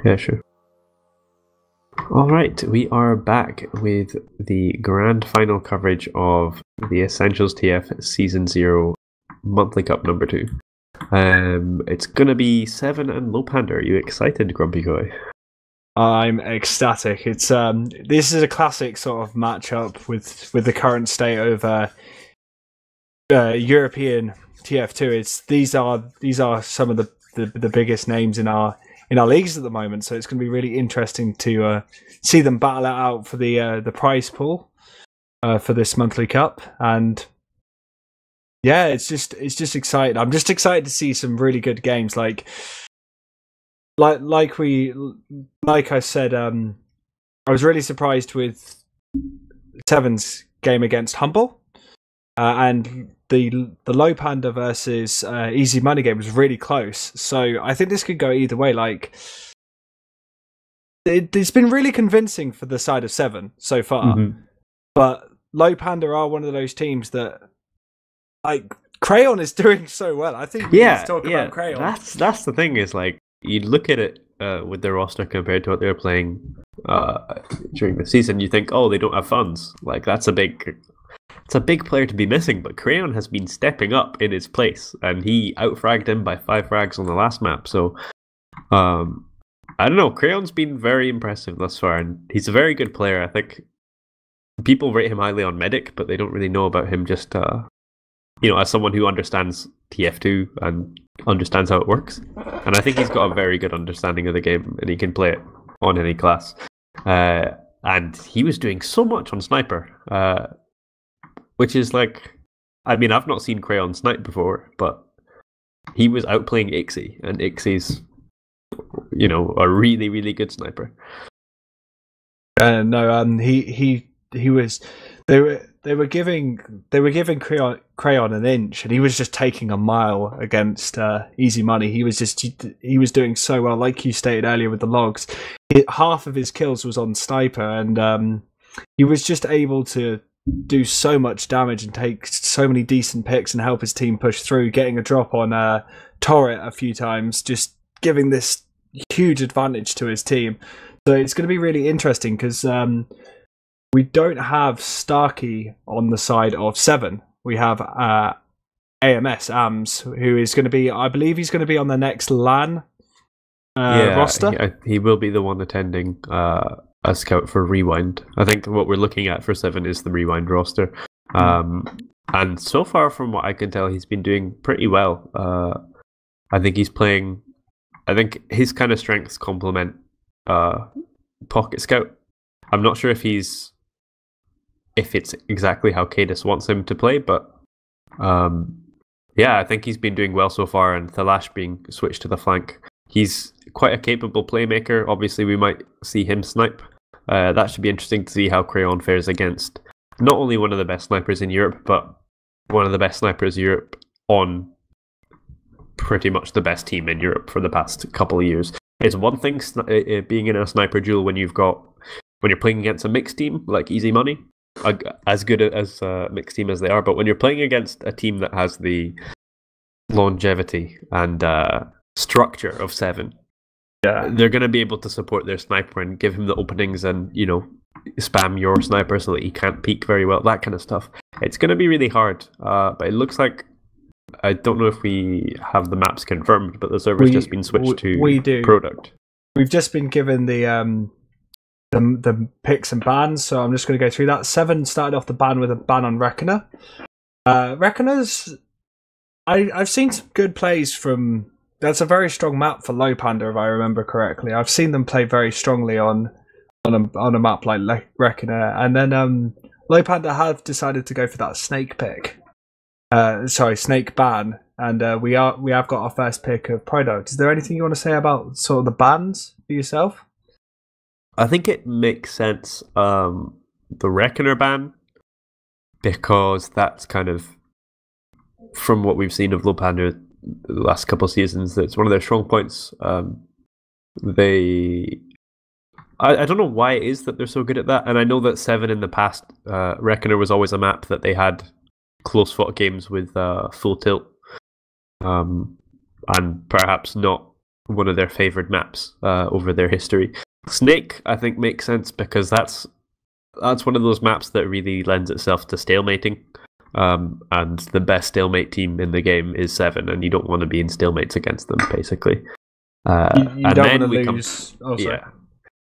Yeah, sure. All right, we are back with the grand final coverage of the Essentials.TF Season 0 Monthly Cup number 2. It's going to be Se7en and Lowpander. Are you excited, GrumpyKoi? I'm ecstatic. It's this is a classic sort of matchup with the current state of European TF2. These are some of the biggest names in our leagues at the moment. So it's going to be really interesting to see them battle it out for the prize pool for this monthly cup. And yeah, it's just exciting. I'm just excited to see some really good games. Like I said, I was really surprised with Se7en's game against Humble, and the Lowpander versus Easy Money game was really close. So I think this could go either way. Like it's been really convincing for the side of Se7en so far, but Lowpander are one of those teams that, like, Crayon is doing so well. I think we need to talk about Crayon. That's the thing, is like, you look at it with their roster compared to what they were playing during the season, you think, oh, they don't have funds. Like, it's a big player to be missing, but Crayon has been stepping up in his place, and he outfragged him by 5 frags on the last map. So, I don't know. Crayon's been very impressive thus far, and he's a very good player. I think people rate him highly on Medic, but they don't really know about him just, as someone who understands TF2 and understands how it works. And I think he's got a very good understanding of the game, and he can play it on any class. And he was doing so much on Sniper, which is like, I mean, I've not seen Crayon snipe before, but he was outplaying Ixie, and Ixie's, a really, really good sniper. He was. They were giving Crayon an inch, and he was just taking a mile against Easy Money. He was doing so well, like you stated earlier with the logs. Half of his kills was on Sniper, and he was just able to do so much damage and take so many decent picks and help his team push through, getting a drop on Turret a few times, just giving this huge advantage to his team. So it's going to be really interesting because we don't have Starkey on the side of Se7en. We have AMS, who is going to be, I believe he's going to be on the next LAN roster. He will be the one attending a scout for Rewind. I think what we're looking at for Se7en is the Rewind roster. And so far, from what I can tell, he's been doing pretty well. I think his kind of strengths complement Pocket Scout. I'm not sure if it's exactly how Cadis wants him to play, but I think he's been doing well so far, and Thalash being switched to the flank. He's quite a capable playmaker. Obviously, we might see him snipe. That should be interesting to see how Crayon fares against not only one of the best snipers in Europe, but one of the best snipers in Europe on pretty much the best team in Europe for the past couple of years. It's one thing being in a sniper duel when you're playing against a mixed team like Easy Money, as good as a mixed team as they are, but when you're playing against a team that has the longevity and structure of Se7en, they're going to be able to support their sniper and give him the openings and, spam your sniper so that he can't peek very well, that kind of stuff. It's going to be really hard, but it looks like, I don't know if we have the maps confirmed, but the server's just been switched to product. We've just been given the picks and bans, so I'm just going to go through that. Se7en started off the ban with a ban on Reckoner. Reckoners, I've seen some good plays from. That's a very strong map for Lowpander, if I remember correctly. I've seen them play very strongly on a map like Reckoner, and then Lowpander have decided to go for that snake pick. Snake ban, and we have got our first pick of Product. Is there anything you want to say about sort of the bans for yourself? I think it makes sense, the Reckoner ban, because that's kind of, from what we've seen of Lowpander the last couple of seasons, that's one of their strong points. I don't know why it is that they're so good at that, and I know that Se7en in the past, Reckoner was always a map that they had close fought games with full tilt, and perhaps not one of their favored maps over their history. Snake, I think, makes sense because that's one of those maps that really lends itself to stalemating. And the best stalemate team in the game is Se7en, and you don't want to be in stalemates against them, basically. You and don't then want we to lose.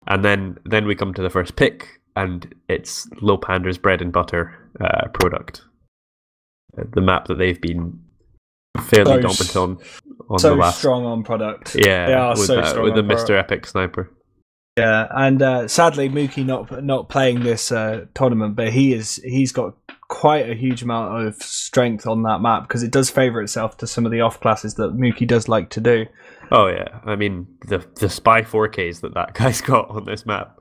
and then we come to the first pick, and it's Lowpander's bread and butter product, the map that they've been fairly dominant on so the last. Strong on product. Yeah, they are with, so strong with the on Mr. product. Epic Sniper. Yeah, and sadly Mookie not playing this tournament, but he's got quite a huge amount of strength on that map because it does favour itself to some of the off classes that Mookie does like to do. Oh yeah, I mean the spy 4Ks that guy's got on this map,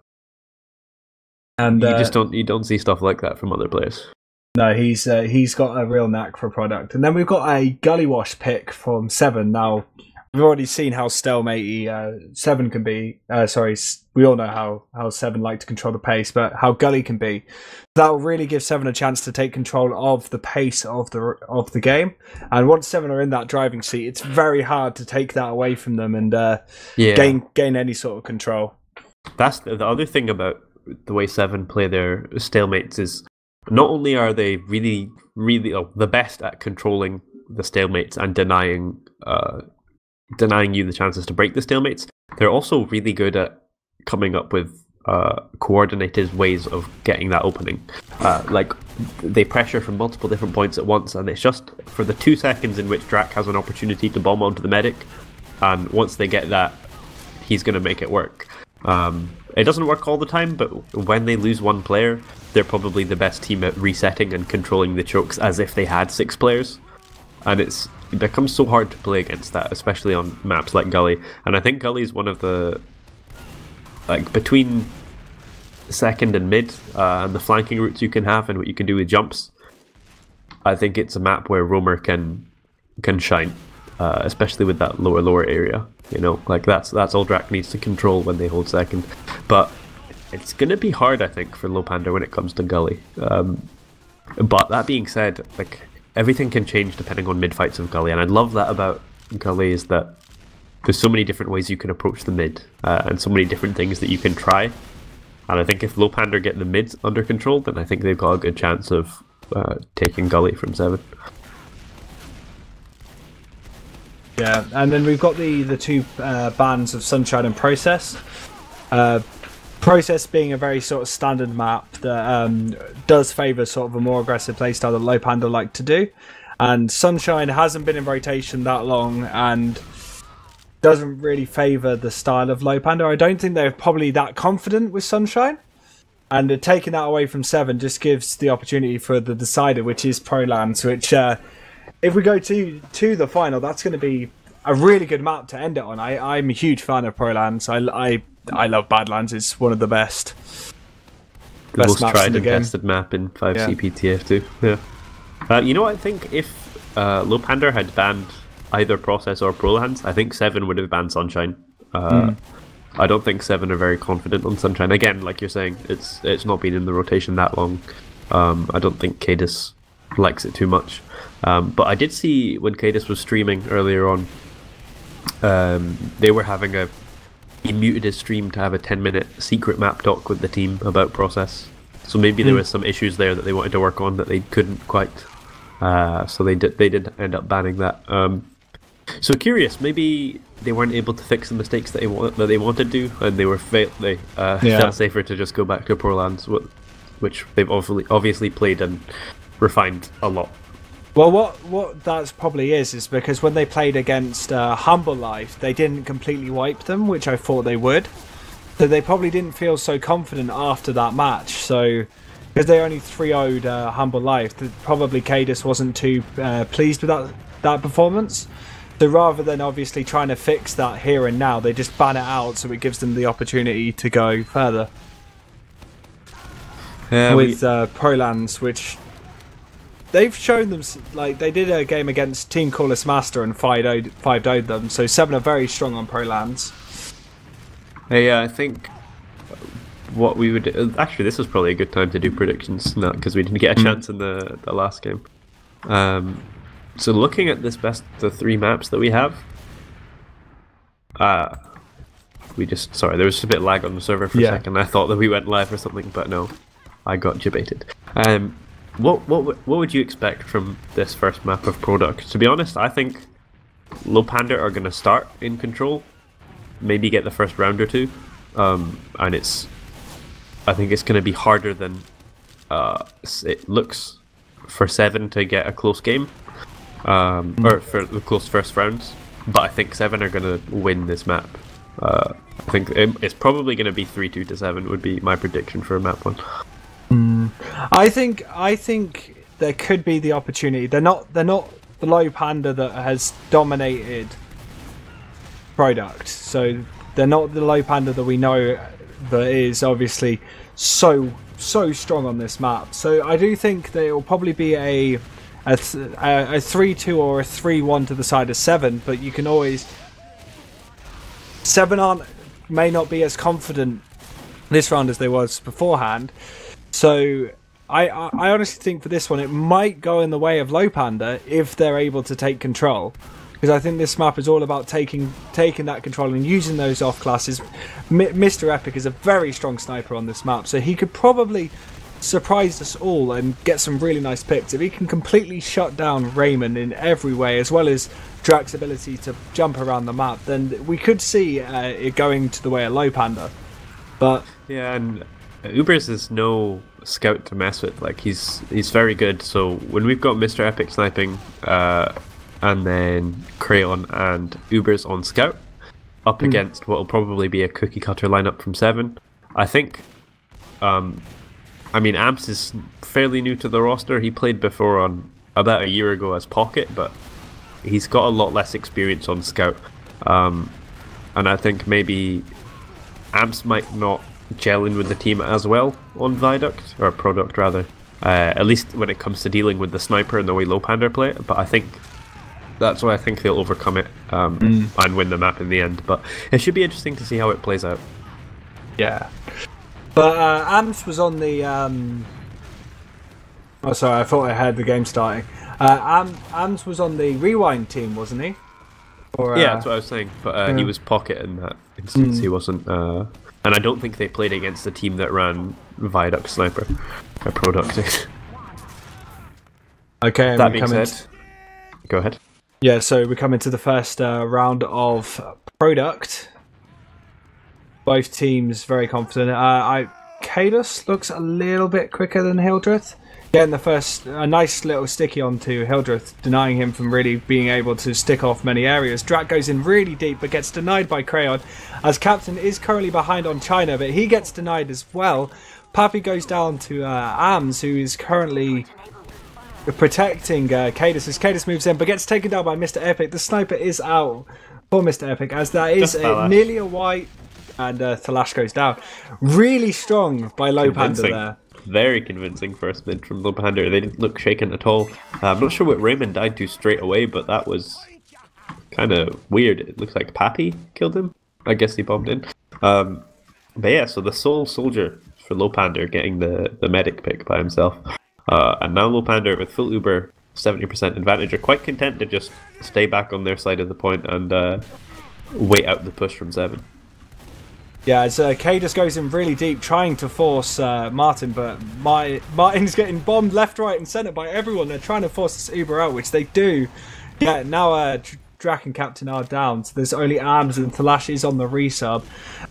and you just don't see stuff like that from other players. No, he's got a real knack for product. And then we've got a Gullywash pick from Se7en. Now we've already seen how stalematey Se7en can be. We all know how Se7en like to control the pace, but how Gully can be. That will really give Se7en a chance to take control of the pace of the game. And once Se7en are in that driving seat, it's very hard to take that away from them and gain any sort of control. That's the other thing about the way Se7en play their stalemates is not only are they really, really the best at controlling the stalemates and denying you the chances to break the stalemates, they're also really good at coming up with coordinated ways of getting that opening. Like they pressure from multiple different points at once, and it's just for the 2 seconds in which Drac has an opportunity to bomb onto the medic, and once they get that, he's going to make it work. It doesn't work all the time, but when they lose one player, they're probably the best team at resetting and controlling the chokes as if they had 6 players. And it becomes so hard to play against that, especially on maps like Gully. And I think Gully is one of the, like, between second and mid, and the flanking routes you can have and what you can do with jumps, I think it's a map where Roamer can shine, especially with that lower area. You know, like that's all Drac needs to control when they hold second. But it's going to be hard, I think, for Lowpander when it comes to Gully. But that being said, like, everything can change depending on mid fights of Gully, and I love that about Gully is that there's so many different ways you can approach the mid, and so many different things that you can try. And I think if Lowpander get the mids under control, then I think they've got a good chance of taking Gully from Se7en. Yeah, and then we've got the two bans of Sunshine and Process. Process being a very sort of standard map that does favour sort of a more aggressive playstyle that Lowpander like to do. And Sunshine hasn't been in rotation that long and doesn't really favour the style of Lowpander. I don't think they're probably that confident with Sunshine. And taking that away from Se7en just gives the opportunity for the decider, which is Prolands, which if we go to the final, that's going to be a really good map to end it on. I'm a huge fan of Prolands. I love Badlands. It's one of the best. The most tried and tested map in 5CPTF too. Yeah. You know what? I think if Lowpander had banned either Process or Prolands, I think Se7en would have banned Sunshine. I don't think Se7en are very confident on Sunshine. Again, like you're saying, it's not been in the rotation that long. I don't think Cadis likes it too much. But I did see when Cadis was streaming earlier on, they were having he muted his stream to have a 10-minute secret map talk with the team about Process. So maybe there was some issues there that they wanted to work on that they couldn't quite. So they did end up banning that. So curious, maybe they weren't able to fix the mistakes that they wanted to, and they felt safer to just go back to Prolands, which they've obviously played and refined a lot. Well, what that probably is because when they played against Humble Life, they didn't completely wipe them, which I thought they would. So they probably didn't feel so confident after that match. So because they only 3-0'd Humble Life, probably Cadis wasn't too pleased with that performance. So rather than obviously trying to fix that here and now, they just ban it out so it gives them the opportunity to go further. With Prolands, which they've shown them, like they did a game against Team Callous Master and 5-0'd them, so Se7en are very strong on Prolands. Yeah, I think what we would actually, this was probably a good time to do predictions, not because we didn't get a chance in the last game. So looking at this the 3 maps that we have, Sorry, there was a bit of lag on the server for a Yeah. second. I thought that we went live or something, but no, I got debated. What would you expect from this first map of Product? To be honest, I think Lowpander are going to start in control, maybe get the first round or two, and I think it's going to be harder than it looks for Se7en to get a close game, or for the close first rounds. But I think Se7en are going to win this map. I think it's probably going to be 3-2 to Se7en would be my prediction for map 1. I think there could be the opportunity. They're not the Lowpander that has dominated Product. So they're not the Lowpander that we know that is obviously so strong on this map. So I do think that it will probably be a 3-2 or a 3-1 to the side of Se7en, but you can always... Se7en may not be as confident this round as they was beforehand, so I honestly think for this one it might go in the way of Lowpander if they're able to take control, because I think this map is all about taking that control and using those off classes. Mr. Epic is a very strong sniper on this map, so he could probably surprise us all and get some really nice picks. If he can completely shut down Raymond in every way, as well as Drak's ability to jump around the map, then we could see it going to the way of Lowpander. But yeah, and Ubers is no scout to mess with. Like he's very good. So when we've got Mr. Epic sniping, and then Crayon and Ubers on scout, up against what will probably be a cookie cutter lineup from Se7en, I think. I mean, Amps is fairly new to the roster. He played before on about a year ago as Pocket, but he's got a lot less experience on Scout. And I think maybe Amps might not gel in with the team as well on Viaduct, or Product rather. At least when it comes to dealing with the sniper and the way Lowpander play it. But I think that's why I think they'll overcome it and win the map in the end. But it should be interesting to see how it plays out. yeah. But Amps was on the... Oh, sorry, I thought I had the game starting. Amps was on the Rewind team, wasn't he? Or, yeah, that's what I was saying. But he was Pocket in that instance. He wasn't... and I don't think they played against the team that ran Viaduct Sniper. Or Product. Okay, that being said... Go ahead. Yeah, so we come into the first round of Product. Both teams very confident. Kados looks a little bit quicker than Hildreth. Getting the first, a nice little sticky onto Hildreth, denying him from really being able to stick off many areas. Drak goes in really deep, but gets denied by Crayon, as Captain is currently behind on China, but he gets denied as well. Pappy goes down to Ams, who is currently protecting Kados, as Kados moves in, but gets taken down by Mr. Epic. The sniper is out for Mr. Epic, as that is nearly a white. And Thalash goes down. Really strong by Lowpander there. Very convincing first mid from Lowpander. They didn't look shaken at all. I'm not sure what Raymond died to straight away, but that was kind of weird. It looks like Pappy killed him. I guess he bombed in. But yeah, so the sole soldier for Lowpander getting the medic pick by himself. And now Lowpander with full Uber, 70% advantage, are quite content to just stay back on their side of the point and wait out the push from Se7en. Yeah, as Kados goes in really deep, trying to force Martin, but Martin's getting bombed left, right, and centre by everyone. They're trying to force this Uber out, which they do. Yeah, now Drak and Captain are down, so there's only Arms and Thalash is on the resub.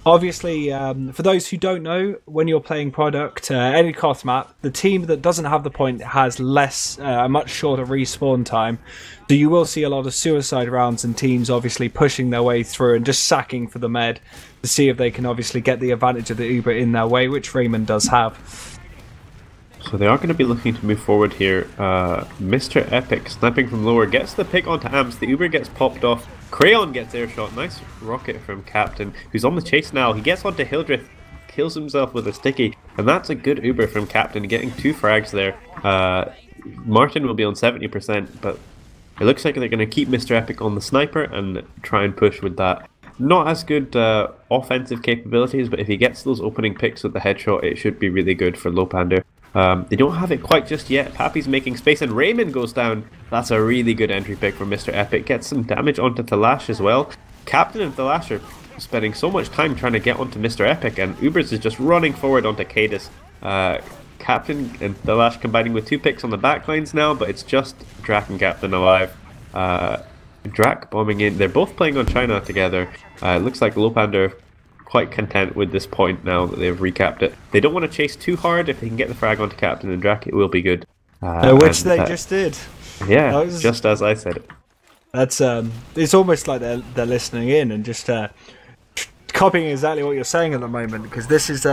Obviously, for those who don't know, when you're playing Product, any Koth map, the team that doesn't have the point has a much shorter respawn time. So you will see a lot of suicide rounds and teams obviously pushing their way through and just sacking for the med to see if they can obviously get the advantage of the Uber in their way, which Raymond does have. So they are going to be looking to move forward here. Mr. Epic sniping from lower gets the pick onto Amps. The Uber gets popped off. Crayon gets air shot. Nice rocket from Captain, who's on the chase now. He gets onto Hildreth, kills himself with a sticky, and that's a good Uber from Captain, getting 2 frags there. Martin will be on 70%, but it looks like they're going to keep Mr. Epic on the sniper and try and push with that. Not as good offensive capabilities, but if he gets those opening picks with the headshot, it should be really good for Lowpander. They don't have it quite just yet. Pappy's making space and Raymond goes down. That's a really good entry pick from Mr. Epic. Gets some damage onto Thalash as well. Captain and Thalash are spending so much time trying to get onto Mr. Epic, and Ubers is just running forward onto Cadis. Captain and Thalash combining with 2 picks on the backlines now, but it's just Drak and Captain alive. Drak bombing in. They're both playing on China together. It looks like Lowpander quite content with this point now that they've recapped it. They don't want to chase too hard. If they can get the frag onto Captain and Drak, it will be good. Which they just did. Yeah, just as I said it. That's it's almost like they're listening in and just copying exactly what you're saying at the moment, because this is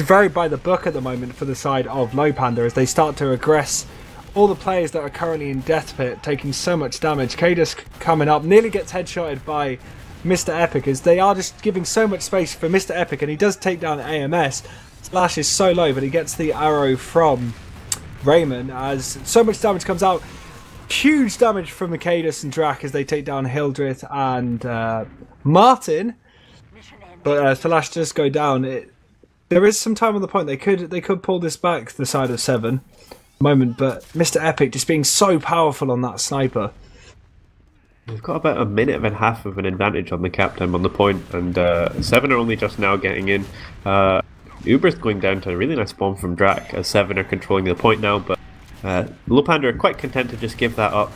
very by the book at the moment for the side of Lowpander as they start to aggress all the players that are currently in Death Pit, taking so much damage. Cadis coming up, nearly gets headshotted by Mr. Epic as they are just giving so much space for Mr. Epic, and he does take down AMS. Slash is so low, but he gets the arrow from Raymond as so much damage comes out. Huge damage from the Cadis and Drak as they take down Hildreth and Martin. But Flash does go down. There is some time on the point. They could pull this back the side of Se7en moment, but Mr. Epic just being so powerful on that sniper. They've got about a minute and a half of an advantage on the captain on the point, and Se7en are only just now getting in. Uber's going down to a really nice bomb from Drak as Se7en are controlling the point now, but Lowpander are quite content to just give that up.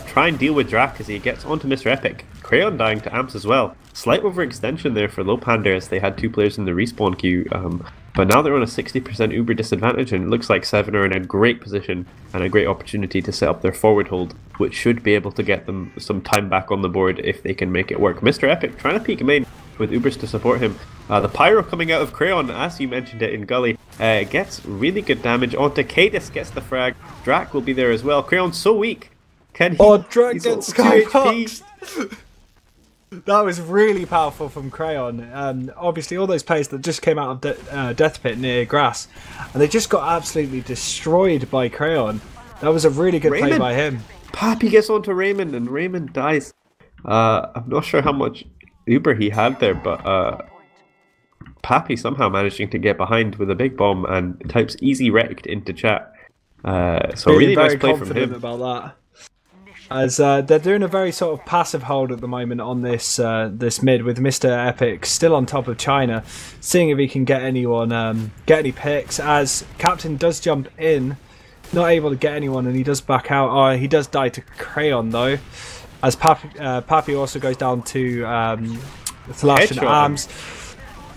Try and deal with Drak as he gets onto Mr. Epic. Crayon dying to Amps as well. Slight overextension there for Lowpander as they had 2 players in the respawn queue, but now they're on a 60% Uber disadvantage, and it looks like Se7en are in a great position and a great opportunity to set up their forward hold, which should be able to get them some time back on the board if they can make it work. Mr. Epic trying to peek main with Ubers to support him. The Pyro coming out of Crayon, as you mentioned it in Gully, gets really good damage onto Cadis, gets the frag. Drak will be there as well. Crayon's so weak. Can he? Oh, Drak gets skyboxed! That was really powerful from Crayon. Obviously, all those players that just came out of Death Pit near grass, and they just got absolutely destroyed by Crayon. That was a really good play by him. Pappy gets onto Raymond, and Raymond dies. I'm not sure how much Uber he had there, but Pappy somehow managing to get behind with a big bomb and types easy wrecked into chat. So really nice play from him. About that. As they're doing a very sort of passive hold at the moment on this this mid, with Mr. Epic still on top of China, seeing if he can get anyone, get any picks. As Captain does jump in, not able to get anyone, and he does back out. Oh, he does die to Crayon though. As Pappy also goes down to Thalash and Arms.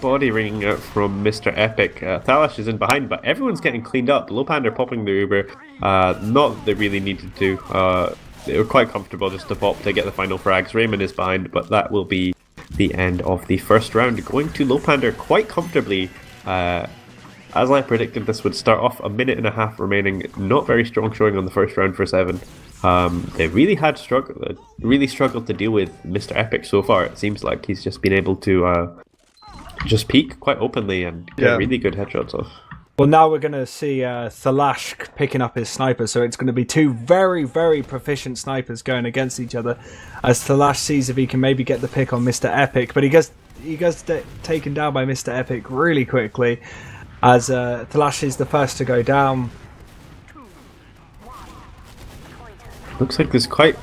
Body ringing out from Mr. Epic. Thalash is in behind, but everyone's getting cleaned up. Lowpander popping the Uber. Not that they really needed to. They were quite comfortable just to pop to get the final frags. Raymond is behind, but that will be the end of the first round. Going to Lowpander quite comfortably. As I predicted, this would start off a minute and a half remaining. Not very strong showing on the first round for Se7en. They really struggled to deal with Mr. Epic so far. It seems like he's just been able to just peek quite openly and get really good headshots off. Well, now we're going to see Thalash picking up his sniper, so it's going to be 2 very, very proficient snipers going against each other, as Thalash sees if he can maybe get the pick on Mr. Epic, but he gets taken down by Mr. Epic really quickly, as Thalash is the first to go down. Looks like there's quite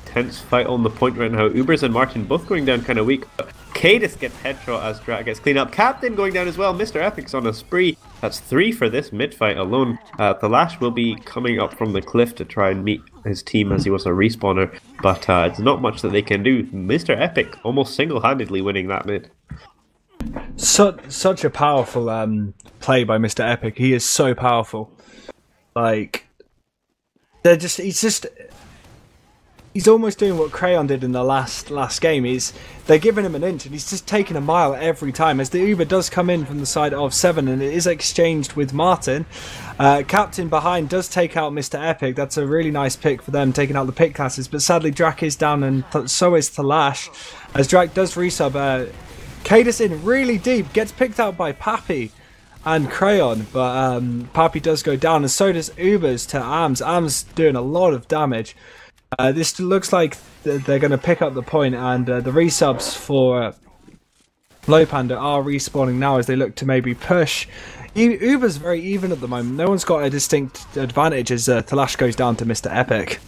intense fight on the point right now. Ubers and Martin both going down kind of weak. Cadis gets headshot as Drak gets cleaned up. Captain going down as well. Mr. Epic's on a spree. That's 3 for this mid-fight alone. Thalash will be coming up from the cliff to try and meet his team as he was a respawner, but it's not much that they can do. Mr. Epic almost single-handedly winning that mid. Such a powerful play by Mr. Epic. He is so powerful. Like, he's almost doing what Crayon did in the last game. They're giving him an inch, and he's just taking a mile every time. As the Uber does come in from the side of Se7en, and it is exchanged with Martin. Captain behind does take out Mr. Epic. That's a really nice pick for them, taking out the pick classes. But sadly, Drak is down, and so is Thalash. As Drak does resub, Cadis in really deep, gets picked out by Pappy and Crayon, but Pappy does go down, and so does Ubers to Arms. Arms doing a lot of damage. This looks like they're going to pick up the point, and the resubs for Lowpander are respawning now as they look to maybe push. Uber's very even at the moment. No one's got a distinct advantage as Thalash goes down to Mr. Epic.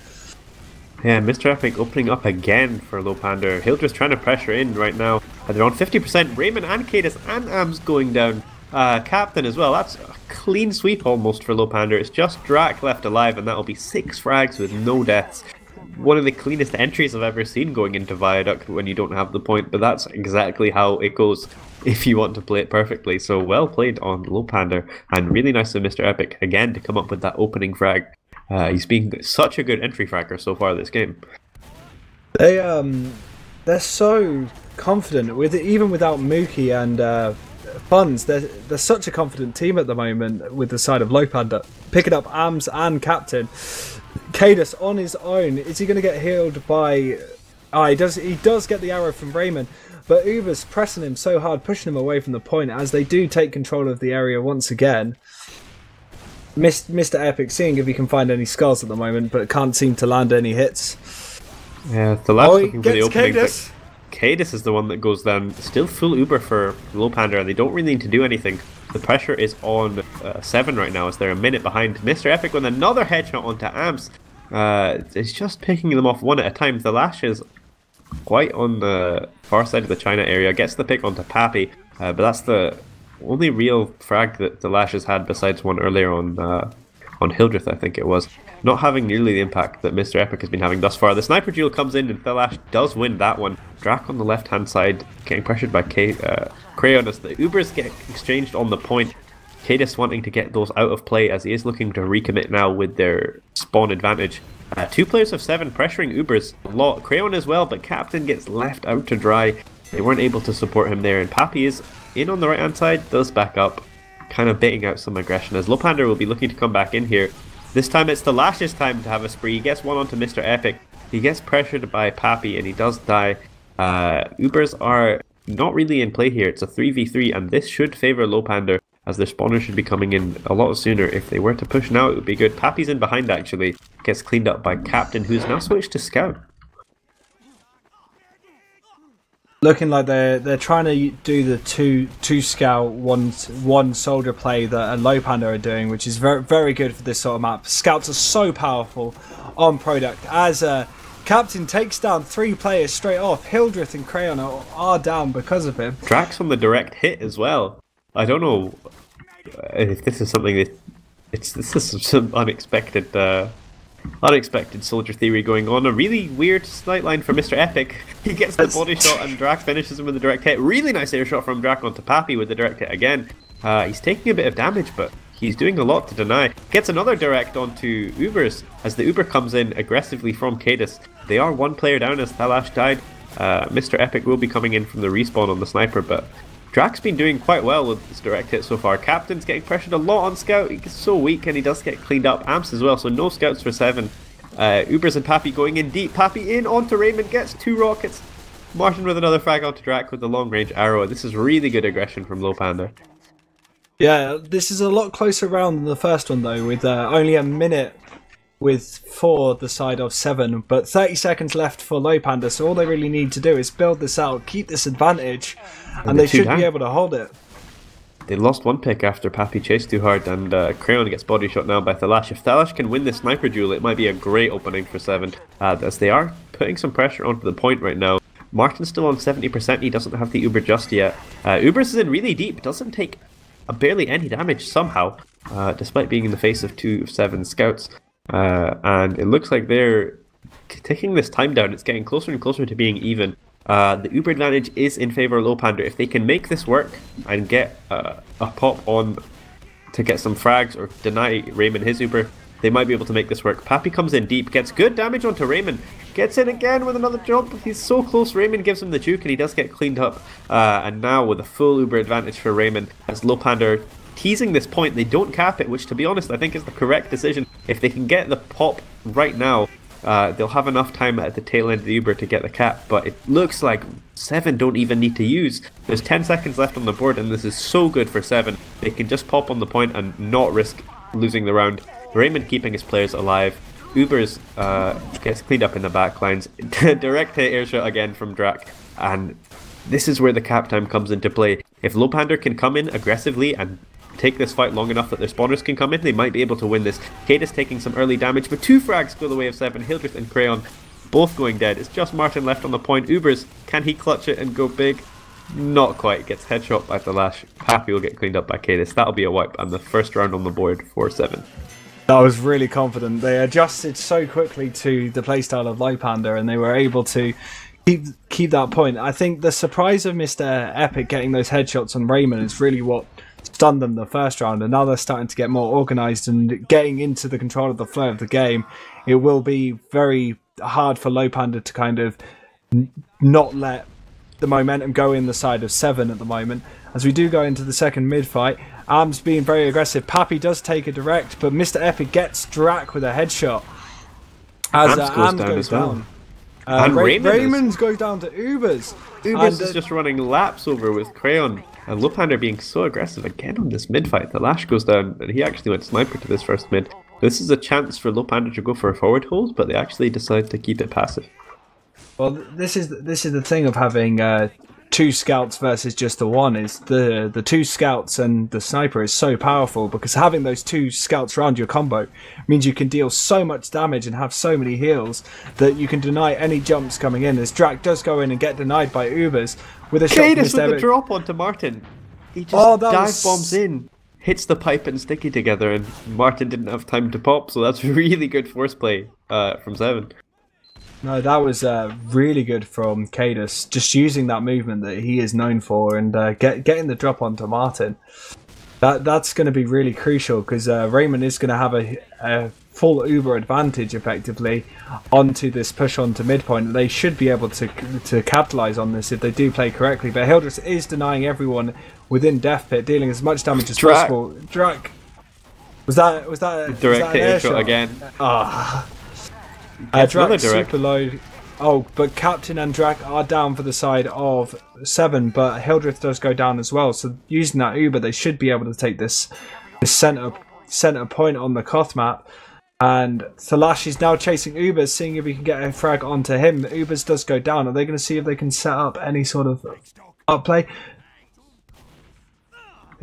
Yeah, Mr. Epic opening up again for Lowpander. Hildreth's trying to pressure in right now. They're on 50%. Raymond and Cadis and Ams going down. Captain as well. That's a clean sweep almost for Lowpander. It's just Drac left alive, and that'll be 6 frags with no deaths. One of the cleanest entries I've ever seen going into Viaduct when you don't have the point, but that's exactly how it goes if you want to play it perfectly. So well played on Lowpander, and really nice of Mr. Epic again to come up with that opening frag. He's been such a good entry fragger so far this game. They're so confident with it, even without Mookie and Funds. They're such a confident team at the moment with the side of Lowpander, picking up Ams and Captain. Cadis on his own. Is he going to get healed by? He does get the arrow from Raymond, but Uber's pressing him so hard, pushing him away from the point as they do take control of the area once again. Mr. Epic seeing if he can find any skulls at the moment, but can't seem to land any hits. Yeah, the last looking for the opening. Cadis. Cadis is the one that goes down. Still full Uber for Lowpander, and they don't really need to do anything. The pressure is on Se7en right now as they're a minute behind. Mr. Epic with another headshot onto Amps. It's just picking them off one at a time. The Lash is quite on the far side of the China area. Gets the pick onto Pappy, but that's the only real frag that the Lash has had besides one earlier on Hildreth, I think it was. Not having nearly the impact that Mr. Epic has been having thus far. The sniper duel comes in and Thelash does win that one. Drac on the left hand side getting pressured by Crayon as the Ubers get exchanged on the point. Cadis wanting to get those out of play as he is looking to recommit now with their spawn advantage. 2 players of Se7en pressuring Ubers a lot. Crayon as well, but Captain gets left out to dry. They weren't able to support him there, and Pappy is in on the right hand side, does back up, kind of baiting out some aggression as Lowpander will be looking to come back in here. This time it's the Lash's time to have a spree. He gets one onto Mr. Epic. He gets pressured by Pappy and he does die. Ubers are not really in play here. It's a 3v3 and this should favour Lowpander as their spawners should be coming in a lot sooner. If they were to push now it would be good. Pappy's in behind actually. Gets cleaned up by Captain who's now switched to Scout. Looking like they're trying to do the two scout one soldier play that Lowpander are doing, which is very very good for this sort of map. Scouts are so powerful on product as Captain takes down 3 players straight off. Hildreth and Crayon are down because of him. Drax on the direct hit as well. I don't know if this is something that this is some unexpected soldier theory going on. A really weird sight line for Mr. Epic. He gets the body shot and Drac finishes him with a direct hit. Really nice air shot from Drac onto Pappy with the direct hit again. He's taking a bit of damage, but he's doing a lot to deny. Gets another direct onto Ubers as the Uber comes in aggressively from Cadis. They are 1 player down as Thalash died. Mr. Epic will be coming in from the respawn on the sniper, but Drac's been doing quite well with this direct hit so far. Captain's getting pressured a lot on Scout. He's so weak and he does get cleaned up. Amps as well, so no Scouts for Se7en. Ubers and Pappy going in deep. Pappy in onto Raymond, gets 2 rockets. Martin with another frag onto Drac with the long range arrow. This is really good aggression from Lowpander. Yeah, this is a lot closer round than the first one though, with only a minute for the side of Se7en, but 30 seconds left for Lowpander, so all they really need to do is build this out, keep this advantage, and they should be able to hold it. They lost 1 pick after Pappy chased too hard, and Crayon gets body shot now by Thalash. If Thalash can win this sniper duel, it might be a great opening for Se7en, as they are putting some pressure onto the point right now. Martin's still on 70%, he doesn't have the Uber just yet. Ubers is in really deep, doesn't take barely any damage somehow, despite being in the face of 2 of Se7en scouts. And it looks like they're taking this time down. It's getting closer and closer to being even. The Uber advantage is in favor of Lowpander. If they can make this work and get a pop on to get some frags or deny Raymond his Uber, they might be able to make this work. Pappy comes in deep, gets good damage onto Raymond, gets in again with another jump. He's so close. Raymond gives him the juke and he does get cleaned up. And now with a full Uber advantage for Raymond as Lowpander teasing this point. They don't cap it, which to be honest I think is the correct decision. If they can get the pop right now, they'll have enough time at the tail end of the Uber to get the cap, but it looks like Se7en don't even need to use. There's 10 seconds left on the board and this is so good for Se7en. They can just pop on the point and not risk losing the round. Raymond keeping his players alive. Ubers gets cleaned up in the back lines. Direct hit airshot again from Drac, and this is where the cap time comes into play. If Lowpander can come in aggressively and take this fight long enough that their spawners can come in, they might be able to win this. Cadis taking some early damage, but 2 frags go the way of Se7en. Hildreth and Crayon both going dead. It's just Martin left on the point. Ubers, can he clutch it and go big? Not quite. Gets headshot by Thalash. Pappy will get cleaned up by Cadis. That'll be a wipe, and the first round on the board for Se7en. I was really confident. They adjusted so quickly to the playstyle of Lowpander, and they were able to keep that point. I think the surprise of Mr. Epic getting those headshots on Raymond is really what stunned them the first round, and now they're starting to get more organised and getting into the control of the flow of the game. It will be very hard for Lowpander to kind of not let the momentum go in the side of Se7en at the moment. As we do go into the second mid fight, Arms being very aggressive. Pappy does take a direct, but Mr. Epic gets Drac with a headshot as Arms goes down. And Raymond's goes down to Ubers. Ubers is just running laps over with Crayon. And Lowpander being so aggressive again on this mid fight. The Lash goes down, and he actually went sniper to this first mid. This is a chance for Lowpander to go for a forward hold, but they actually decide to keep it passive. Well, this is the thing of having two scouts versus just the one. Is the two scouts and the sniper is so powerful, because having those two scouts around your combo means you can deal so much damage and have so many heals that you can deny any jumps coming in. As Drac does go in and get denied by Ubers with a shot. Cadis with the drop onto Martin. He just dive bombs in, hits the pipe and sticky together, and Martin didn't have time to pop. So that's really good force play from Se7en. No, that was really good from Cadis, just using that movement that he is known for, and getting the drop onto Martin. That's going to be really crucial, because Raymond is going to have a full Uber advantage effectively onto this push onto midpoint. They should be able to capitalise on this if they do play correctly. But Hildreth is denying everyone within Death Pit, dealing as much damage as possible. Drac, was that direct hit shot again? Drac super low. Oh, but Captain and Drac are down for the side of Se7en, but Hildreth does go down as well. So using that Uber, they should be able to take this center point on the Koth map. And Thalash is now chasing Ubers, seeing if he can get a frag onto him. Ubers does go down. Are they going to see if they can set up any sort of upplay?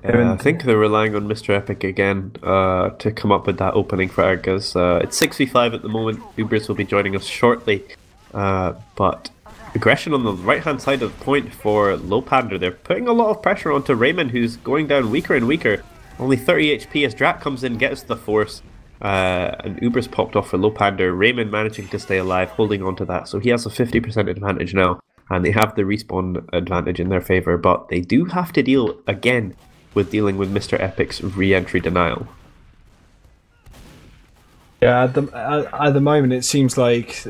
I think they're relying on Mr. Epic again to come up with that opening frag, as it's 6v5 at the moment. Ubers will be joining us shortly. But aggression on the right-hand side of the point for Lowpander. They're putting a lot of pressure onto Raymond, who's going down weaker and weaker. Only 30 HP as Drac comes in, gets the force. And Ubers popped off for Lowpander. Raymond managing to stay alive, holding on to that. So he has a 50% advantage now. And they have the respawn advantage in their favour. But they do have to deal again with dealing with Mr. Epic's re-entry denial. Yeah, at the moment it seems like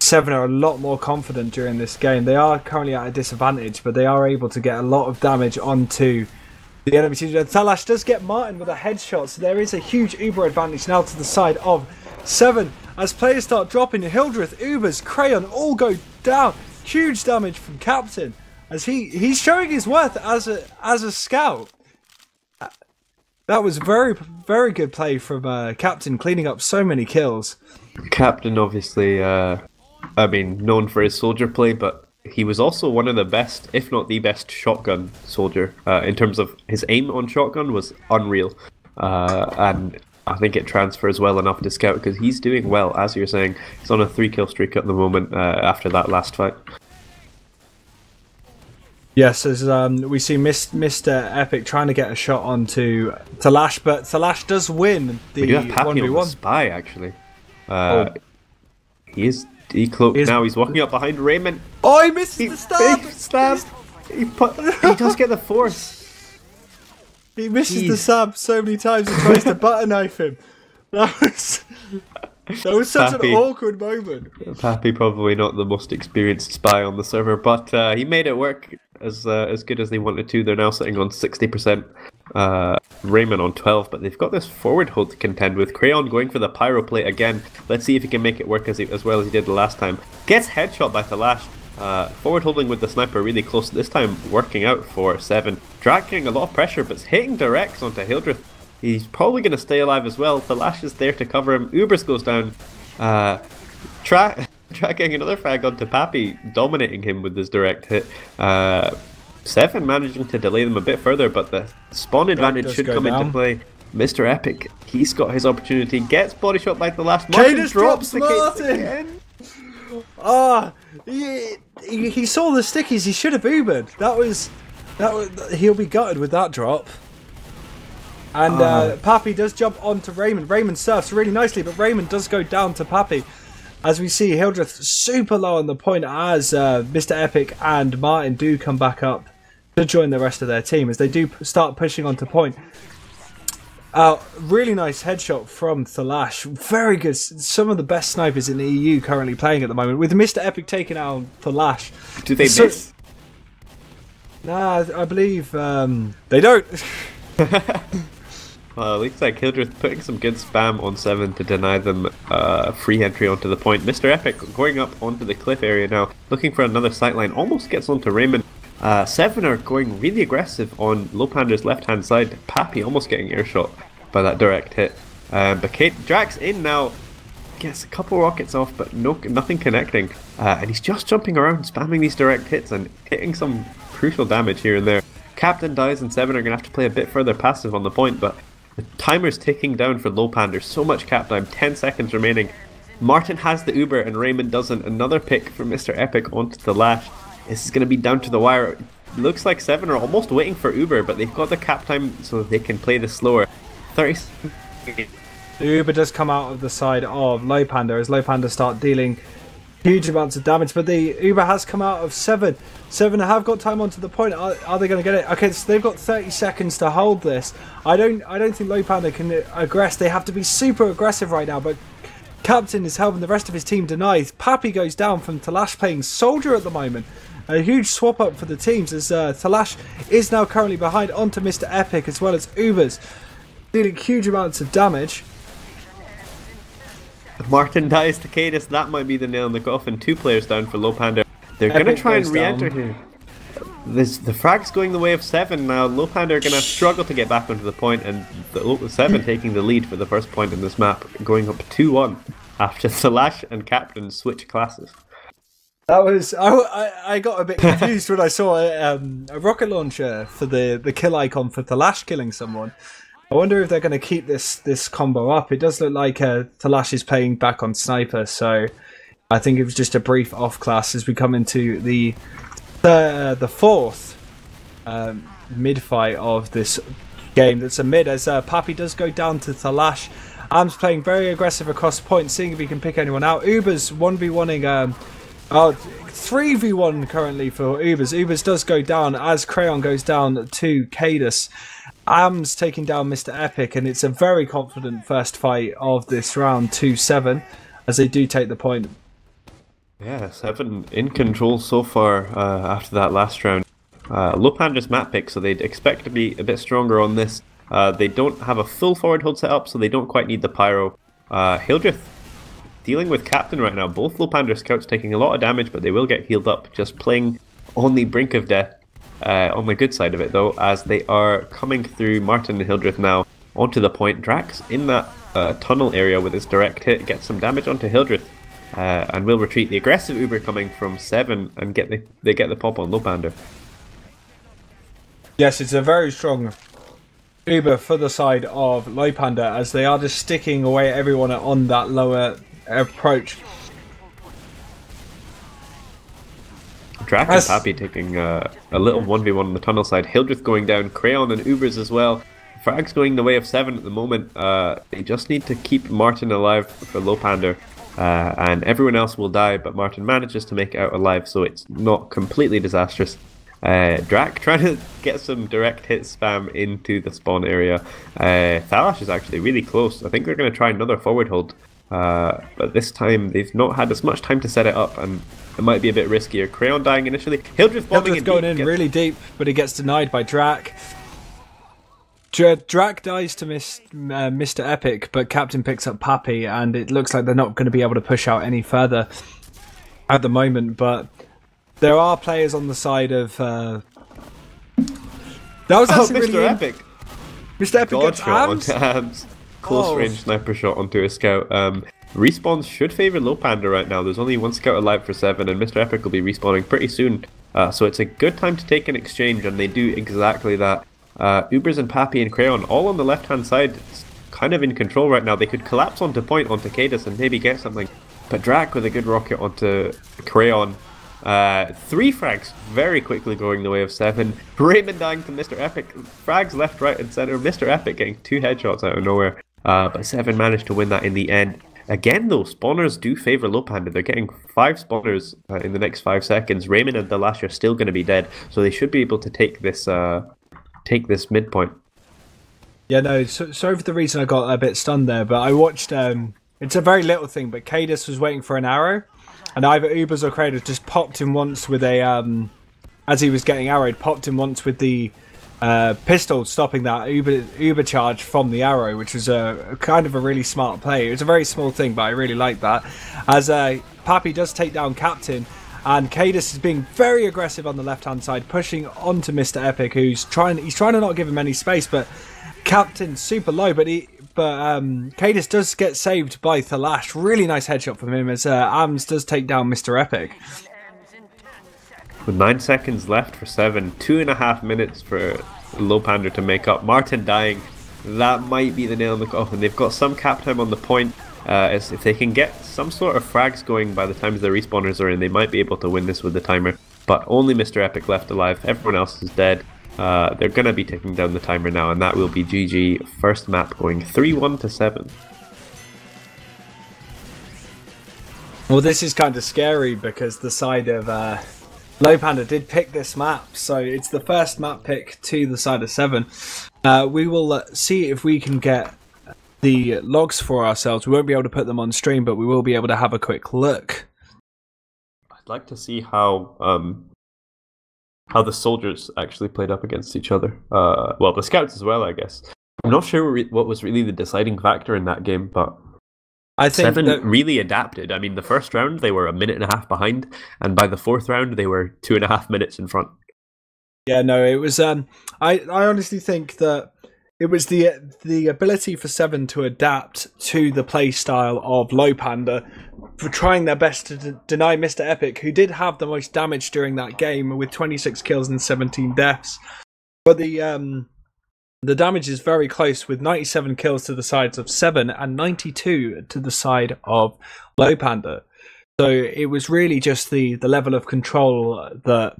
Se7en are a lot more confident during this game. They are currently at a disadvantage, but they are able to get a lot of damage onto the enemy team. Thalash does get Martin with a headshot, so there is a huge Uber advantage now to the side of Se7en. As players start dropping, Hildreth, Ubers, Crayon all go down. Huge damage from Captain, as he's showing his worth as a scout. That was very, very good play from Captain, cleaning up so many kills. Captain, obviously, known for his soldier play, but he was also one of the best, if not the best, shotgun soldier. In terms of his aim on shotgun was unreal. And I think it transfers well enough to Scout, because he's doing well, as you're saying. He's on a 3-kill streak at the moment after that last fight. Yes, as we see Mr. Epic trying to get a shot onto Thalash, but Thalash does win the 1v1. We do have Pappy on the spy, actually. He is decloaked now. He's walking up behind Raymond. Oh, he missed the stab! He does get the force. He misses the stab so many times and tries to butter knife him. That was such an awkward moment. Pappy probably not the most experienced spy on the server, but he made it work as good as they wanted to. They're now sitting on 60%. Raymond on 12, but they've got this forward hold to contend with. Crayon going for the pyro plate again. Let's see if he can make it work as well as he did the last time. Gets headshot by Thalash. Forward holding with the sniper really close, this time working out for Se7en. Drac getting a lot of pressure, but hitting directs onto Hildreth. He's probably going to stay alive as well. Thalash is there to cover him. Ubers goes down. Tracking another frag onto Pappy, dominating him with this direct hit. Se7en managing to delay them a bit further, but the spawn advantage should come into play. Mr. Epic, he's got his opportunity, gets body shot by Thalash. Martin drops the Martin again. Ah, he saw the stickies. He should have Ubered. That was. He'll be gutted with that drop. And Pappy does jump onto Raymond. Raymond surfs really nicely, but Raymond does go down to Pappy. As we see Hildreth super low on the point as Mr. Epic and Martin do come back up to join the rest of their team as they do start pushing onto point. Really nice headshot from Thalash. Very good. Some of the best snipers in the EU currently playing at the moment. With Mr. Epic taking out Thalash. Do they miss? Nah, I believe they don't. Well, it looks like Hildreth putting some good spam on Se7en to deny them free entry onto the point. Mr. Epic going up onto the cliff area now, looking for another sightline, almost gets onto Raymond. Se7en are going really aggressive on Lowpander's left-hand side. Pappy almost getting airshot by that direct hit. But Drax in now, gets a couple rockets off, but nothing connecting. And he's just jumping around, spamming these direct hits and hitting some crucial damage here and there. Captain dies and Se7en are going to have to play a bit further passive on the point, but the timer's ticking down for Lowpander. So much cap time, 10 seconds remaining. Martin has the Uber and Raymond doesn't. Another pick from Mr. Epic onto the lash. This is going to be down to the wire. Looks like Se7en are almost waiting for Uber, but they've got the cap time so they can play this slower. 30 seconds. The Uber does come out of the side of Lowpander as Lowpander start dealing huge amounts of damage, but the Uber has come out of Se7en. Se7en have got time onto the point. Are they going to get it? Okay, so they've got 30 seconds to hold this. I don't think Lowpander can aggress. They have to be super aggressive right now, but Captain is helping the rest of his team deny. Pappy goes down from Thalash playing Soldier at the moment. A huge swap up for the teams as Thalash is now currently behind onto Mr. Epic as well as Ubers, dealing huge amounts of damage. Martin dies to Cadis. That might be the nail in the coffin. 2 players down for Lowpander. They're going to try and re-enter here. The frag's going the way of Se7en now. Lowpander are going to struggle to get back onto the point, and Se7en taking the lead for the first point in this map, going up 2-1 after Thalash and Captain switch classes. That was I got a bit confused when I saw a rocket launcher for the kill icon for Thalash killing someone. I wonder if they're going to keep this combo up. It does look like Thalash is playing back on Sniper, so I think it was just a brief off class as we come into the fourth mid fight of this game. That's a mid as Pappy does go down to Thalash. Arm's playing very aggressive across the point, seeing if he can pick anyone out. Uber's 1v1ing 3v1 currently for Ubers. Ubers does go down as Crayon goes down to Cadis. Am's taking down Mr. Epic, and it's a very confident first fight of this round 2-7 as they do take the point. Yeah, Se7en in control so far after that last round. Lowpander's map pick, so they'd expect to be a bit stronger on this. They don't have a full forward hold set up, so they don't quite need the pyro. Hildreth dealing with Captain right now. Both Lowpander scouts taking a lot of damage, but they will get healed up, just playing on the brink of death. On the good side of it though, as they are coming through Martin and Hildreth now onto the point. Drax in that tunnel area with his direct hit gets some damage onto Hildreth and will retreat. The aggressive Uber coming from Se7en and they get the pop on Lowpander. Yes, it's a very strong Uber for the side of Lowpander as they are just sticking away at everyone on that lower approach. Drac and Pappy taking a little 1v1 on the tunnel side. Hildreth going down, Crayon and Ubers as well. Frag's going the way of Se7en at the moment. They just need to keep Martin alive for Lowpander. And everyone else will die, but Martin manages to make it out alive, so it's not completely disastrous. Drac trying to get some direct hit spam into the spawn area. Thalash is actually really close. I think they're going to try another forward hold. But this time they've not had as much time to set it up, and it might be a bit riskier. Crayon dying initially. Hildreth bombing going in really deep, but he gets denied by Drac. Drac dies to Mr. Epic, but Captain picks up Pappy, and it looks like they're not going to be able to push out any further at the moment. But there are players on the side of. That was actually Mr. really Epic. Mr. Epic gets onto Hams. Close range sniper shot onto a scout. Respawns should favour Lowpander right now. There's only one scout alive for Se7en, and Mr. Epic will be respawning pretty soon. So it's a good time to take an exchange, and they do exactly that. Ubers and Pappy and Crayon all on the left hand side, kind of in control right now. They could collapse onto point onto Cadis and maybe get something. But Drac with a good rocket onto Crayon. 3 frags very quickly going the way of Se7en. Raymond dying to Mr. Epic. Frags left, right, and center. Mr. Epic getting 2 headshots out of nowhere. But Se7en managed to win that in the end. Again, though, spawners do favor Lowpander. They're getting 5 spawners in the next 5 seconds. Raymond and Delash are still going to be dead, so they should be able to take this midpoint. Yeah, no, sorry for the reason I got a bit stunned there, but I watched, it's a very little thing, but Cadis was waiting for an arrow, and either Ubers or Kratos just popped him once with a, as he was getting arrowed, popped him once with the pistol, stopping that Uber charge from the arrow, which was a kind of a really smart play. It was a very small thing, but I really like that. As Pappy does take down Captain, and Cadis is being very aggressive on the left-hand side, pushing onto Mr. Epic, he's trying to not give him any space, but Captain's super low, but Cadis does get saved by Thalash. Really nice headshot from him as Ams does take down Mr. Epic. With 9 seconds left for Se7en, 2.5 minutes for Lowpander to make up. Martin dying, that might be the nail in the coffin. They've got some cap time on the point. If they can get some sort of frags going by the time the respawners are in, they might be able to win this with the timer. But only Mr. Epic left alive. Everyone else is dead. They're going to be taking down the timer now, and that will be GG. First map going 3-1 to Se7en. Well, this is kind of scary because the side of Lowpander did pick this map, so it's the first map pick to the side of Se7en. We will see if we can get the logs for ourselves. We won't be able to put them on stream, but we will be able to have a quick look. I'd like to see how the soldiers actually played up against each other. Well, the scouts as well, I guess. I'm not sure what was really the deciding factor in that game, but I think Se7en really adapted. I mean, the first round they were 1.5 minutes behind, and by the 4th round they were 2.5 minutes in front. Yeah, no, it was. I honestly think that it was the ability for Se7en to adapt to the play style of Lowpander, for trying their best to deny Mr. Epic, who did have the most damage during that game with 26 kills and 17 deaths. But the damage is very close, with 97 kills to the sides of Se7en and 92 to the side of Lowpander. So it was really just the level of control that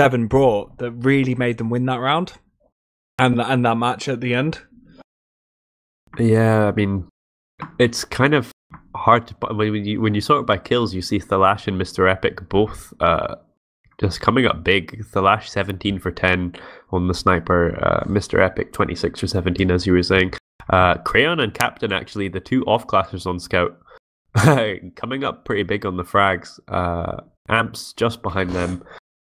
Se7en brought that really made them win that round and that match at the end. Yeah, I mean, it's kind of hard to, when you sort it by kills, you see Thalash and Mr. Epic both just coming up big. Thalash 17 for 10 on the sniper, Mr. Epic 26 for 17, as you were saying. Crayon and Captain, actually, the 2 off-classers on Scout, coming up pretty big on the frags. Amps just behind them,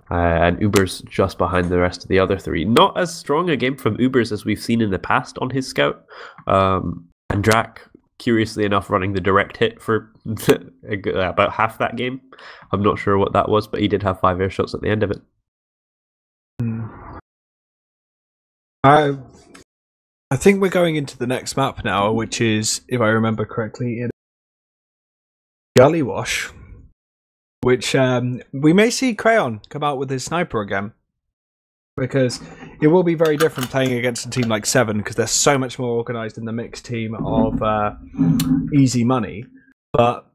and Ubers just behind the rest of the other 3. Not as strong a game from Ubers as we've seen in the past on his Scout. And Drac, curiously enough, running the direct hit for about half that game. I'm not sure what that was, but he did have 5 air shots at the end of it. I think we're going into the next map now, which is, if I remember correctly, in Gullywash, which we may see Crayon come out with his sniper again, because it will be very different playing against a team like Se7en, because they're so much more organised in the mixed team of Easy Money. But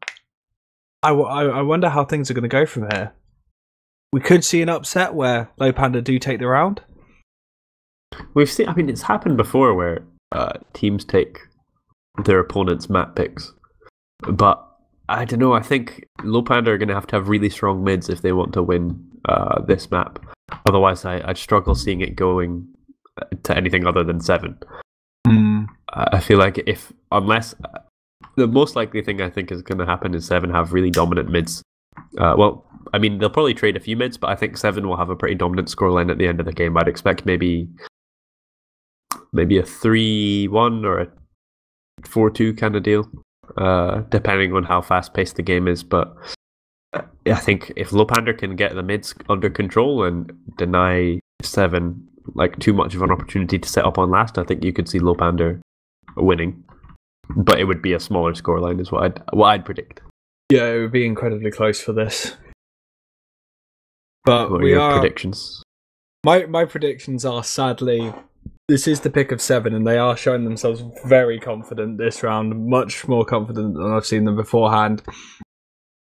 I wonder how things are going to go from here. We could see an upset where Lowpander do take the round. We've seen, I mean, it's happened before where teams take their opponent's map picks. But I don't know, I think Lowpander are going to have really strong mids if they want to win this map. Otherwise, I'd struggle seeing it going to anything other than Se7en. I feel like unless the most likely thing I think is going to happen is Se7en have really dominant mids. Well, I mean, they'll probably trade a few mids, but I think Se7en will have a pretty dominant scoreline at the end of the game. I'd expect maybe a 3-1 or a 4-2 kind of deal, depending on how fast-paced the game is. But I think if Lowpander can get the mids under control and deny Se7en like too much of an opportunity to set up on last, I think you could see Lowpander winning. But it would be a smaller scoreline, is what I'd predict. Yeah, it would be incredibly close for this. But what are your predictions? My predictions are sadly this is the pick of Se7en, and they are showing themselves very confident this round, much more confident than I've seen them beforehand.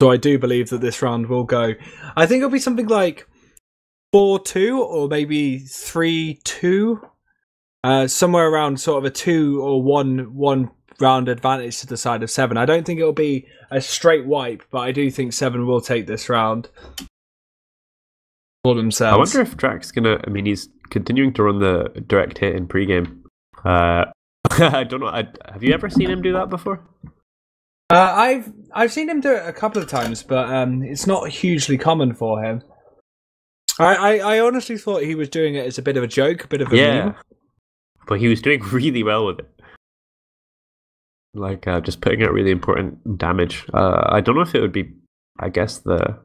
So I do believe that this round will go. I think it'll be something like 4-2 or maybe 3-2. Somewhere around sort of a 2 or 1 round advantage to the side of Se7en. I don't think it'll be a straight wipe, but I do think Se7en will take this round for themselves. I wonder if Drax's gonna. I mean, he's continuing to run the direct hit in pregame. I don't know. Have you ever seen him do that before? I've seen him do it a couple of times, but it's not hugely common for him. I honestly thought he was doing it as a bit of a joke, a bit of a meme. But he was doing really well with it. Like, just putting out really important damage. I don't know if it would be, I guess, the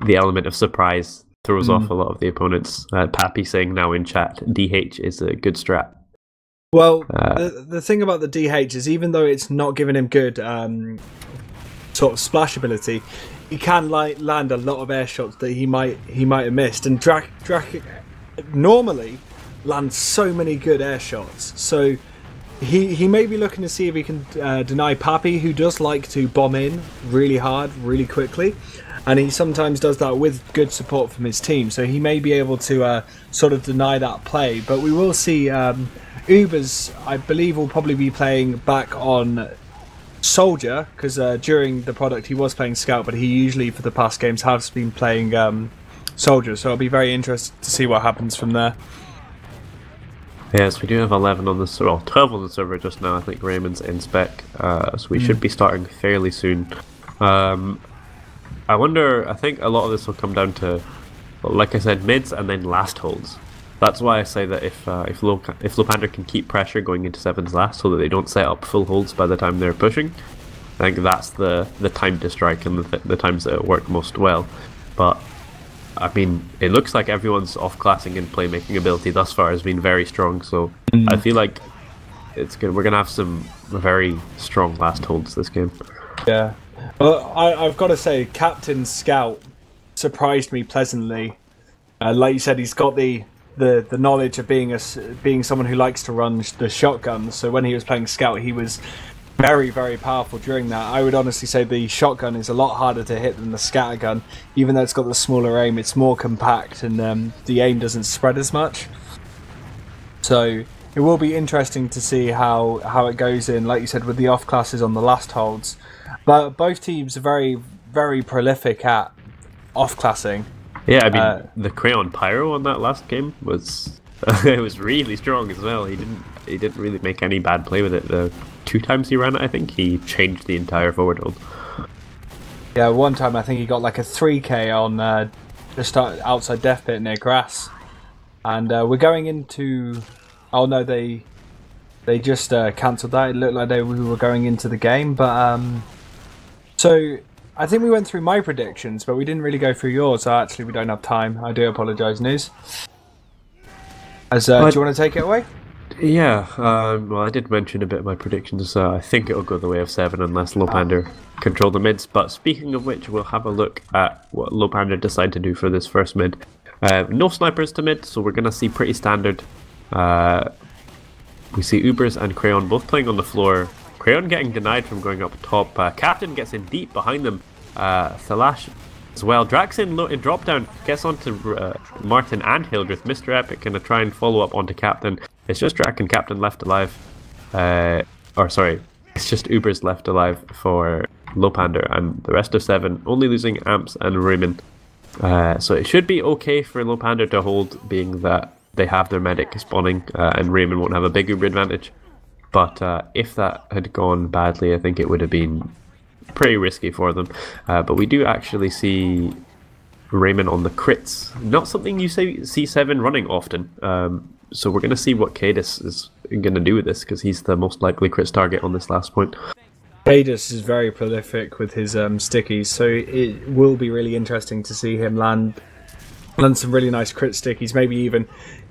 element of surprise throws off a lot of the opponents. Pappy saying now in chat, DH is a good strat. Well, the thing about the DH is even though it's not giving him good sort of splash ability, he can land a lot of air shots that he might have missed. And Drak normally lands so many good air shots. So he may be looking to see if he can deny Pappy, who does like to bomb in really hard, really quickly. And he sometimes does that with good support from his team. So he may be able to sort of deny that play. But we will see Ubers, I believe, will probably be playing back on Soldier, because during the product he was playing Scout, but he usually for the past games has been playing Soldier. So I'll be very interested to see what happens from there. Yes, we do have 11 on the server, well, 12 on the server just now. I think Raymond's in spec, so we should be starting fairly soon. I wonder, I think a lot of this will come down to, well, like I said, mids and then last holds. That's why I say that if Lowpander can keep pressure going into Se7en's last so that they don't set up full holds by the time they're pushing, I think that's the time to strike and the times that it work most well. But I mean, it looks like everyone's off-classing and playmaking ability thus far has been very strong, so I feel like it's good. We're going to have some very strong last holds this game. Yeah. Well, I've got to say, Captain Scout surprised me pleasantly. Like you said, he's got the knowledge of being someone who likes to run the shotgun, so when he was playing Scout, he was very, very powerful during that. I would honestly say the shotgun is a lot harder to hit than the scattergun. Even though it's got the smaller aim, it's more compact and the aim doesn't spread as much. So it will be interesting to see how it goes in, like you said, with the off classes on the last holds. But both teams are very, very prolific at off classing. Yeah, I mean, the Crayon Pyro on that last game was it was really strong as well. He didn't really make any bad play with it. The 2 times he ran it, I think he changed the entire forward hold. Yeah, one time I think he got like a 3k on just outside Death Pit near grass, and we're going into. Oh no, they just cancelled that. It looked like we were going into the game, but so I think we went through my predictions, but we didn't really go through yours. So actually, we don't have time. I do apologise, Nuze. Do you want to take it away? Yeah, well, I did mention a bit of my predictions. I think it'll go the way of Se7en unless Lowpander control the mids. But speaking of which, we'll have a look at what Lowpander decide to do for this first mid. No snipers to mid, so we're going to see pretty standard. We see Ubers and Crayon both playing on the floor. Crayon getting denied from going up top. Captain gets in deep behind them. Thalash as well. Drax in drop down, gets onto Martin and Hildreth. Mr. Epic gonna try and follow up onto Captain. It's just Drax and Captain left alive. Or sorry, it's just Ubers left alive for Lowpander, and the rest of Se7en only losing Amps and Raymond. So it should be okay for Lowpander to hold, being that they have their medic spawning and Raymond won't have a big Uber advantage. But if that had gone badly, I think it would have been pretty risky for them. But we do actually see Raymond on the crits. Not something you see Se7en running often. So we're going to see what Cadis is going to do with this, because he's the most likely crits target on this last point. Cadis is very prolific with his stickies, so it will be really interesting to see him land some really nice crit stickies, maybe even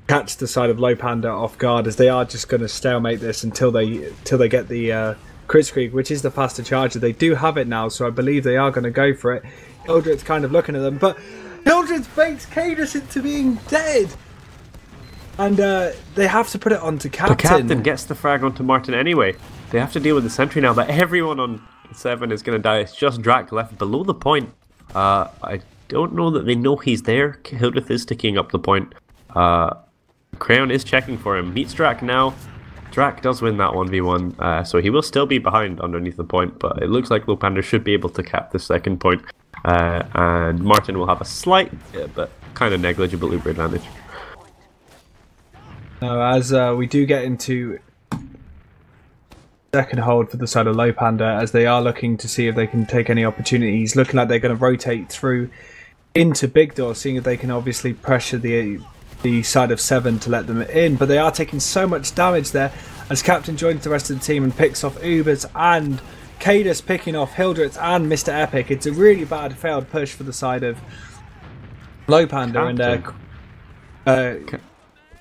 catch the side of Lowpander off guard, as they are just going to stalemate this until they get the crit streak, which is the faster charger. They do have it now, so I believe they are going to go for it. Hildreth's kind of looking at them, but Hildreth fakes Cadis into being dead. And they have to put it onto Captain. But Captain gets the frag onto Martin anyway. They have to deal with the sentry now, but everyone on Se7en is going to die. It's just Drak left below the point. I don't know that they know he's there. Hildreth is sticking up the point. Crayon is checking for him. Meets Drak now. Drak does win that 1v1, so he will still be behind underneath the point, but it looks like Lowpander should be able to cap the second point, and Martin will have a slight, but kind of negligible Uber advantage. Now, as we do get into second hold for the side of Lowpander, as they are looking to see if they can take any opportunities, looking like they're going to rotate through into Big Door, seeing if they can obviously pressure the side of Se7en to let them in, but they are taking so much damage there as Captain joins the rest of the team and picks off Ubers and Cadus picking off Hildreth and Mr. Epic. It's a really bad failed push for the side of Lowpander.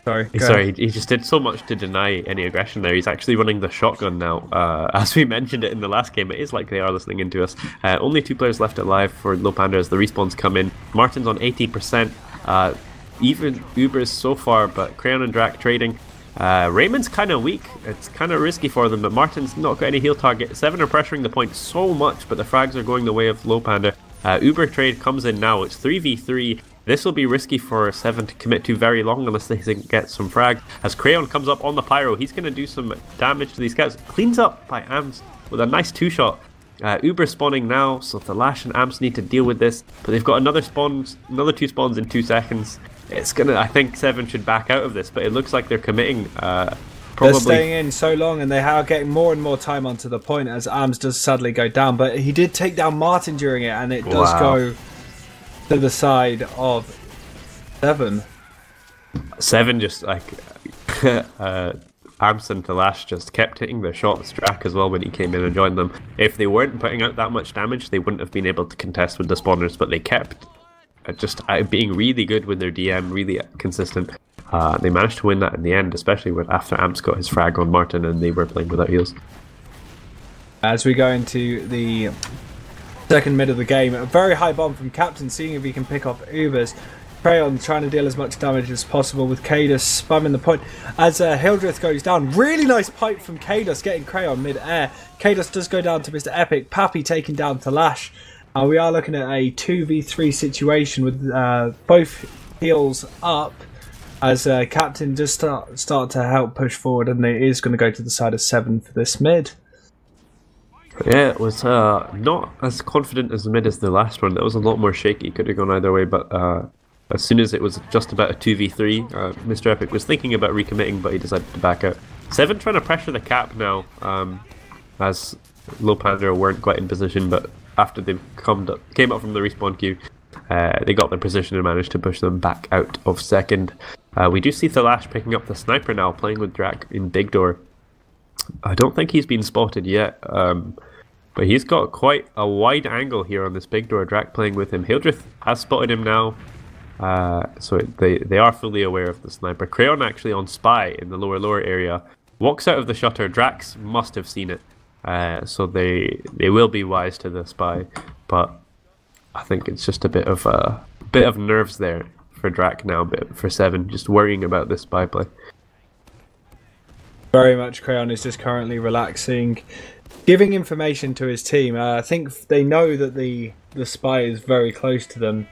Sorry, he just did so much to deny any aggression there. He's actually running the shotgun now. As we mentioned it in the last game, it is like they are listening into us. Only 2 players left alive for Lowpander as the respawns come in. Martin's on 80%. Even Uber's so far, but Crayon and Drak trading. Raymond's kind of weak. It's kind of risky for them, but Martin's not got any heal target. Se7en are pressuring the point so much, but the frags are going the way of Lowpander. Uber trade comes in now. It's 3v3. This will be risky for Se7en to commit to very long unless they can get some frag. As Crayon comes up on the pyro, he's going to do some damage to these scouts. Cleans up by Ams with a nice 2-shot. Uber spawning now, so Thalash and Amps need to deal with this, but they've got another 2 spawns in 2 seconds. It's gonna. I think Se7en should back out of this, but it looks like they're committing. Probably they're staying in so long, and they are getting more and more time onto the point as Arms does sadly go down. But he did take down Martin during it, and it does go to the side of Se7en. Se7en just like Arms and Thalash just kept hitting their shots. Drak as well when he came in and joined them. If they weren't putting out that much damage, they wouldn't have been able to contest with the spawners, but they kept just being really good with their DM, really consistent. They managed to win that in the end, especially when after Amps got his frag on Martin and they were playing without heals. As we go into the second mid of the game, a very high bomb from Captain, seeing if he can pick off Ubers. Crayon trying to deal as much damage as possible with Cadus spamming the point as Hildreth goes down. Really nice pipe from Cadus getting Crayon mid-air. Cadus does go down to Mr. Epic. Pappy taking down Thalash. We are looking at a 2v3 situation with both heels up as Captain just start to help push forward, and it is going to go to the side of Se7en for this mid. Yeah, it was not as confident as the mid as the last one. That was a lot more shaky, could have gone either way, but as soon as it was just about a 2v3, Mr. Epic was thinking about recommitting, but he decided to back out. Se7en trying to pressure the cap now, as Lowpander weren't quite in position, but after they came up from the respawn queue, they got their position and managed to push them back out of second. We do see Thalash picking up the sniper now, playing with Drak in Big Door. I don't think he's been spotted yet, but he's got quite a wide angle here on this Big Door. Drak playing with him. Hildreth has spotted him now, so they are fully aware of the sniper. Crayon actually on spy in the lower area. Walks out of the shutter. Drax must have seen it. So they will be wise to the spy, but I think it's just a bit of nerves there for Drak now, but for Se7en just worrying about this spy play. Very much Crayon is just currently relaxing, giving information to his team. I think they know that the spy is very close to them,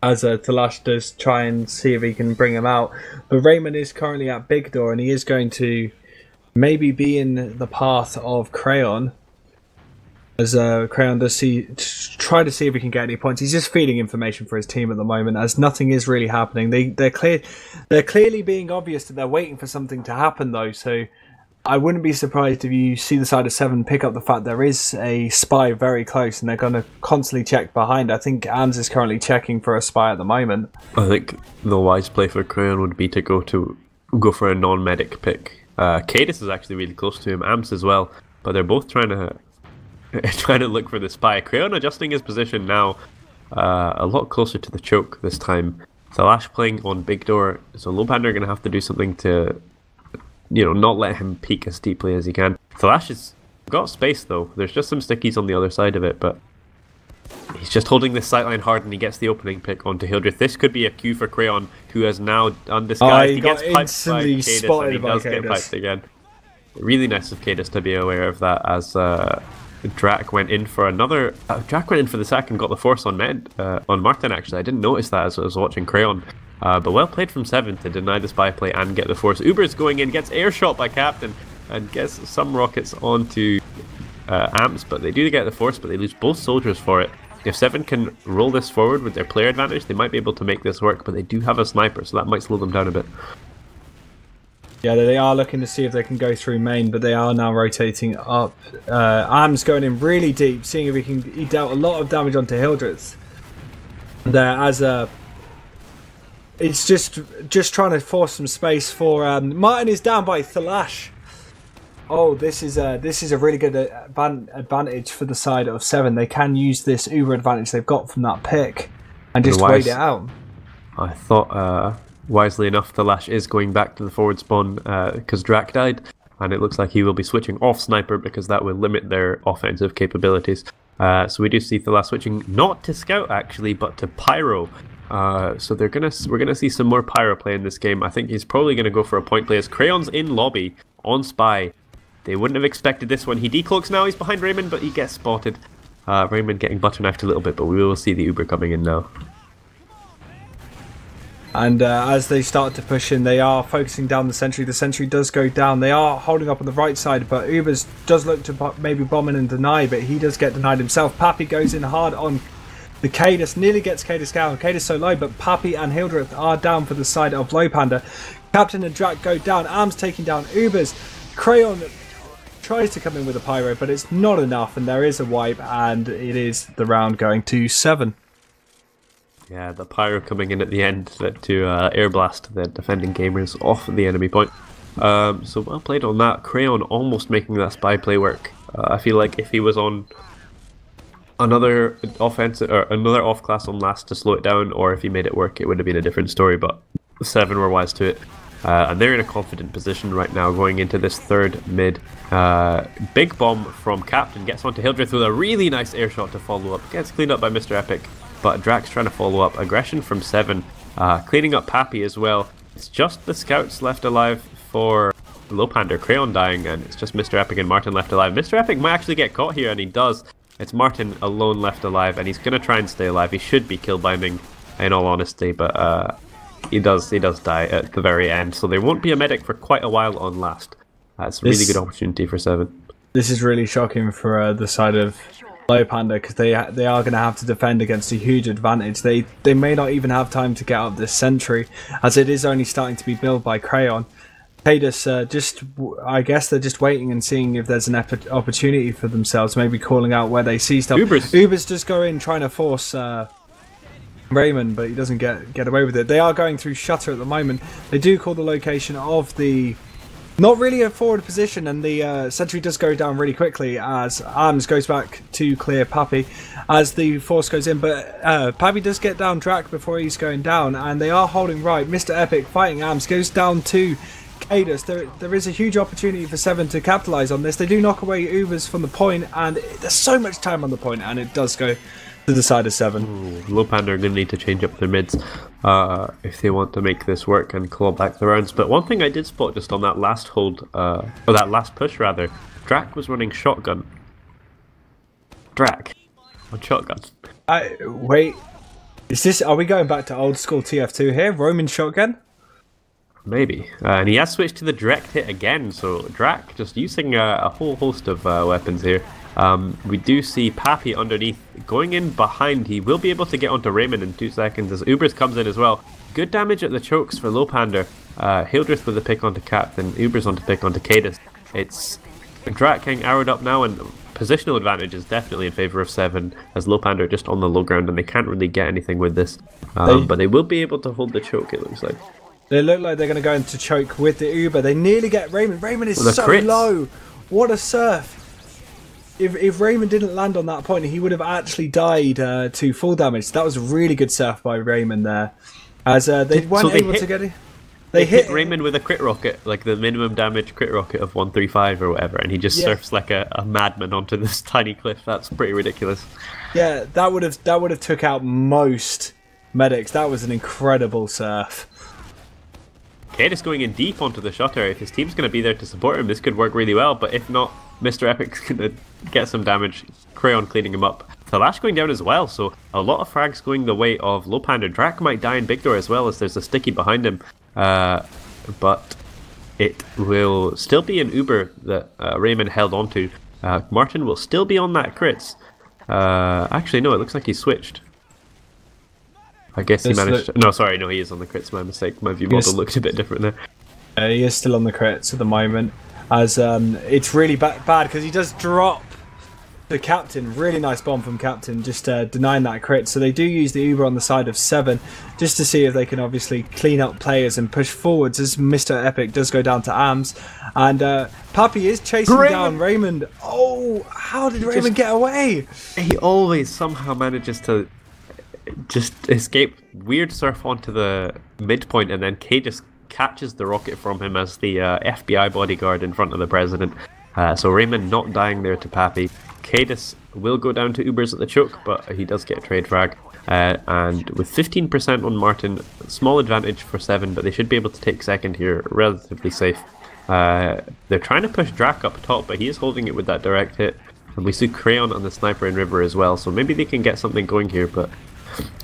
as Thalash does try and see if he can bring him out. But Raymond is currently at Big Door, and he is going to maybe be in the path of Crayon, as Crayon does try to see if he can get any points. He's just feeding information for his team at the moment, as nothing is really happening. They're clearly being obvious that they're waiting for something to happen, though. So I wouldn't be surprised if you see the side of Se7en pick up the fact there is a spy very close, and they're going to constantly check behind. I think Ams is currently checking for a spy at the moment. I think the wise play for Crayon would be to go for a non-medic pick. Cadus is actually really close to him, Amps as well, but they're both trying to look for the spy. Crayon adjusting his position now, a lot closer to the choke this time. Thalash playing on Big Door, so Lowpander are going to have to do something to, not let him peek as deeply as he can. Thalash has got space though. There's just some stickies on the other side of it, but He's just holding this sightline hard, and he gets the opening pick onto Hildreth. This could be a cue for Crayon, who has now undisguised. He gets piped by Cadis, and he does get piped again. Really nice of Cadis to be aware of that, as Drac went in for another. Drac went in for the sack and got the force on Martin. Actually, I didn't notice that as I was watching Crayon. But well played from Se7en to deny the spy play and get the force. Uber's going in, gets air shot by Captain, and gets some rockets onto Amps, but they do get the force, but they lose both soldiers for it. If Se7en can roll this forward with their player advantage, they might be able to make this work, but they do have a sniper, so that might slow them down a bit. Yeah, they are looking to see if they can go through main, but they are now rotating up. Am's going in really deep, seeing if he dealt a lot of damage onto Hildreth. There, as it's just trying to force some space for Martin is down by Thalash. Oh, this is a really good advantage for the side of Se7en. They can use this Uber advantage they've got from that pick and just wait it out. I thought, wisely enough, the Lash is going back to the forward spawn because Drac died, and it looks like he will be switching off Sniper because that will limit their offensive capabilities. So we do see Thalash switching not to Scout actually, but to Pyro. So we're gonna see some more Pyro play in this game. I think he's probably gonna go for a point play as Crayon's in lobby on Spy. They wouldn't have expected this one. He decloaks now, he's behind Raymond, but he gets spotted. Raymond getting butter-knifed a little bit, but we will see the Uber coming in now. And as they start to push in, they are focusing down the sentry. The sentry does go down. They are holding up on the right side, but Ubers does look to maybe bomb in and deny, but he does get denied himself. Pappy goes in hard on the Cadis, nearly gets Cadis down. Cadis so low, but Pappy and Hildreth are down for the side of Lowpander. Captain and Drac go down. Arms taking down Ubers. Crayon tries to come in with a Pyro, but it's not enough, and there is a wipe, and it is the round going to Se7en. Yeah, the Pyro coming in at the end to air blast the defending gamers off the enemy point. So well played on that. Crayon almost making that spy play work. I feel like if he was on another offensive or another off class on last to slow it down, or if he made it work, it would have been a different story. But Se7en were wise to it. And they're in a confident position right now going into this third mid. Big bomb from Captain gets onto Hildreth with a really nice air shot to follow up. Gets cleaned up by Mr. Epic, but Drac's trying to follow up. Aggression from Se7en, cleaning up Pappy as well. It's just the scouts left alive for Lowpander. Crayon dying, and it's just Mr. Epic and Martin left alive. Mr. Epic might actually get caught here, and he does. It's Martin alone left alive, and he's going to try and stay alive. He should be kill binding, in all honesty, but he does die at the very end, so there won't be a medic for quite a while on last. It's a really good opportunity for Se7en. This is really shocking for the side of Lowpander, because they are going to have to defend against a huge advantage. They may not even have time to get up this sentry, as it is only starting to be built by Crayon. Cadis, I guess they're just waiting and seeing if there's an opportunity for themselves, maybe calling out where they see stuff. Ubers just go in trying to force Raymond, but he doesn't get away with it. They are going through Shutter at the moment. They do call the location of the... Not really a forward position, and the sentry does go down really quickly as Arms goes back to clear Pappy as the force goes in, but Pappy does get down Drac before he's going down, and they are holding right. Mr. Epic fighting Arms goes down to Cadis. There is a huge opportunity for Se7en to capitalise on this. They do knock away Ubers from the point, and there's so much time on the point, and it does go to the side of Se7en. Lowpander are going to need to change up their mids if they want to make this work and claw back the rounds. But one thing I did spot just on that last hold, or that last push rather, Drac was running shotgun. Drac on shotgun. Wait, are we going back to old school TF2 here? Roman shotgun? Maybe. And he has switched to the direct hit again, so Drac just using a whole host of weapons here. We do see Pappy underneath going in behind. He will be able to get onto Raymond in 2 seconds as Ubers comes in as well. Good damage at the chokes for Lowpander. Hildreth with a pick onto Captain, Ubers onto pick onto Cadis. It's Drac getting arrowed up now, and positional advantage is definitely in favour of Se7en as Lowpander just on the low ground, and they can't really get anything with this. But they will be able to hold the choke, it looks like. They look like they're going to go into choke with the Uber. They nearly get Raymond. Raymond is so crits. low. What a surf. If Raymond didn't land on that point, he would have actually died to full damage. That was a really good surf by Raymond there. As they weren't able to get it. They hit Raymond with a crit rocket, like the minimum damage crit rocket of 135 or whatever, and he just surfs like a madman onto this tiny cliff. That's pretty ridiculous. Yeah, that would have took out most medics. That was an incredible surf. Kade is going in deep onto the shutter. If his team's going to be there to support him, this could work really well. But if not, Mr. Epic's going to get some damage. Crayon cleaning him up. Thalash going down as well, so a lot of frags going the way of Lowpander. Drac might die in Big Door as well, as there's a sticky behind him. But it will still be an Uber that Raymond held onto. Martin will still be on that crits. Actually, no, it looks like he switched. I guess he managed to... No, sorry, no, he is on the crits, my mistake. My view model looked a bit different there. He is still on the crits at the moment, as it's really bad because he does drop the Captain. Really nice bomb from Captain, just denying that crit. So they do use the Uber on the side of Se7en, just to see if they can obviously clean up players and push forwards, as Mr. Epic does go down to AMS. And Puppy is chasing down Raymond. Oh, how did Raymond get away? He always somehow manages to just escape, weird surf onto the midpoint, and then K just catches the rocket from him as the FBI bodyguard in front of the president. So Raymond not dying there to Pappy. Cadis will go down to Ubers at the choke, but he does get a trade frag. And with 15% on Martin, small advantage for Se7en, but they should be able to take second here relatively safe. They're trying to push Drac up top, but he is holding it with that direct hit. And we see Crayon on the sniper in River as well, so maybe they can get something going here, but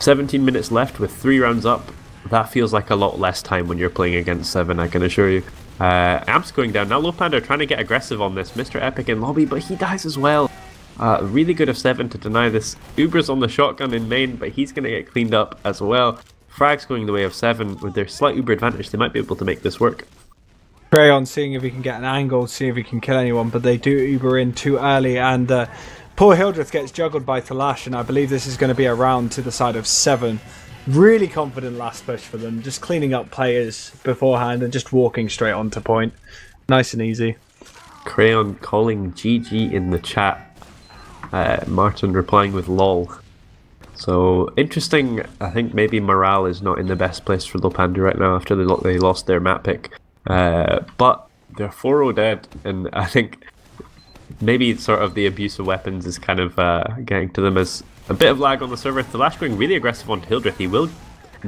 17 minutes left with 3 rounds up. That feels like a lot less time when you're playing against Se7en, I can assure you. Amp's going down. Now Lowpander trying to get aggressive on this. Mr. Epic in lobby, but he dies as well. Really good of Se7en to deny this. Uber's on the shotgun in main, but he's going to get cleaned up as well. Frag's going the way of Se7en. With their slight Uber advantage, they might be able to make this work. Crayon seeing if he can get an angle, see if he can kill anyone, but they do Uber in too early, and poor Hildreth gets juggled by Thalash, and I believe this is going to be a round to the side of Se7en. Really confident last push for them, just cleaning up players beforehand and just walking straight onto point. Nice and easy. Crayon calling GG in the chat. Martin replying with lol. So interesting. I think maybe morale is not in the best place for Lowpander right now after they lost their map pick. But they're 4-0 dead, and I think maybe sort of the abuse of weapons is kind of getting to them as a bit of lag on the server. Thalash going really aggressive onto Hildreth. He will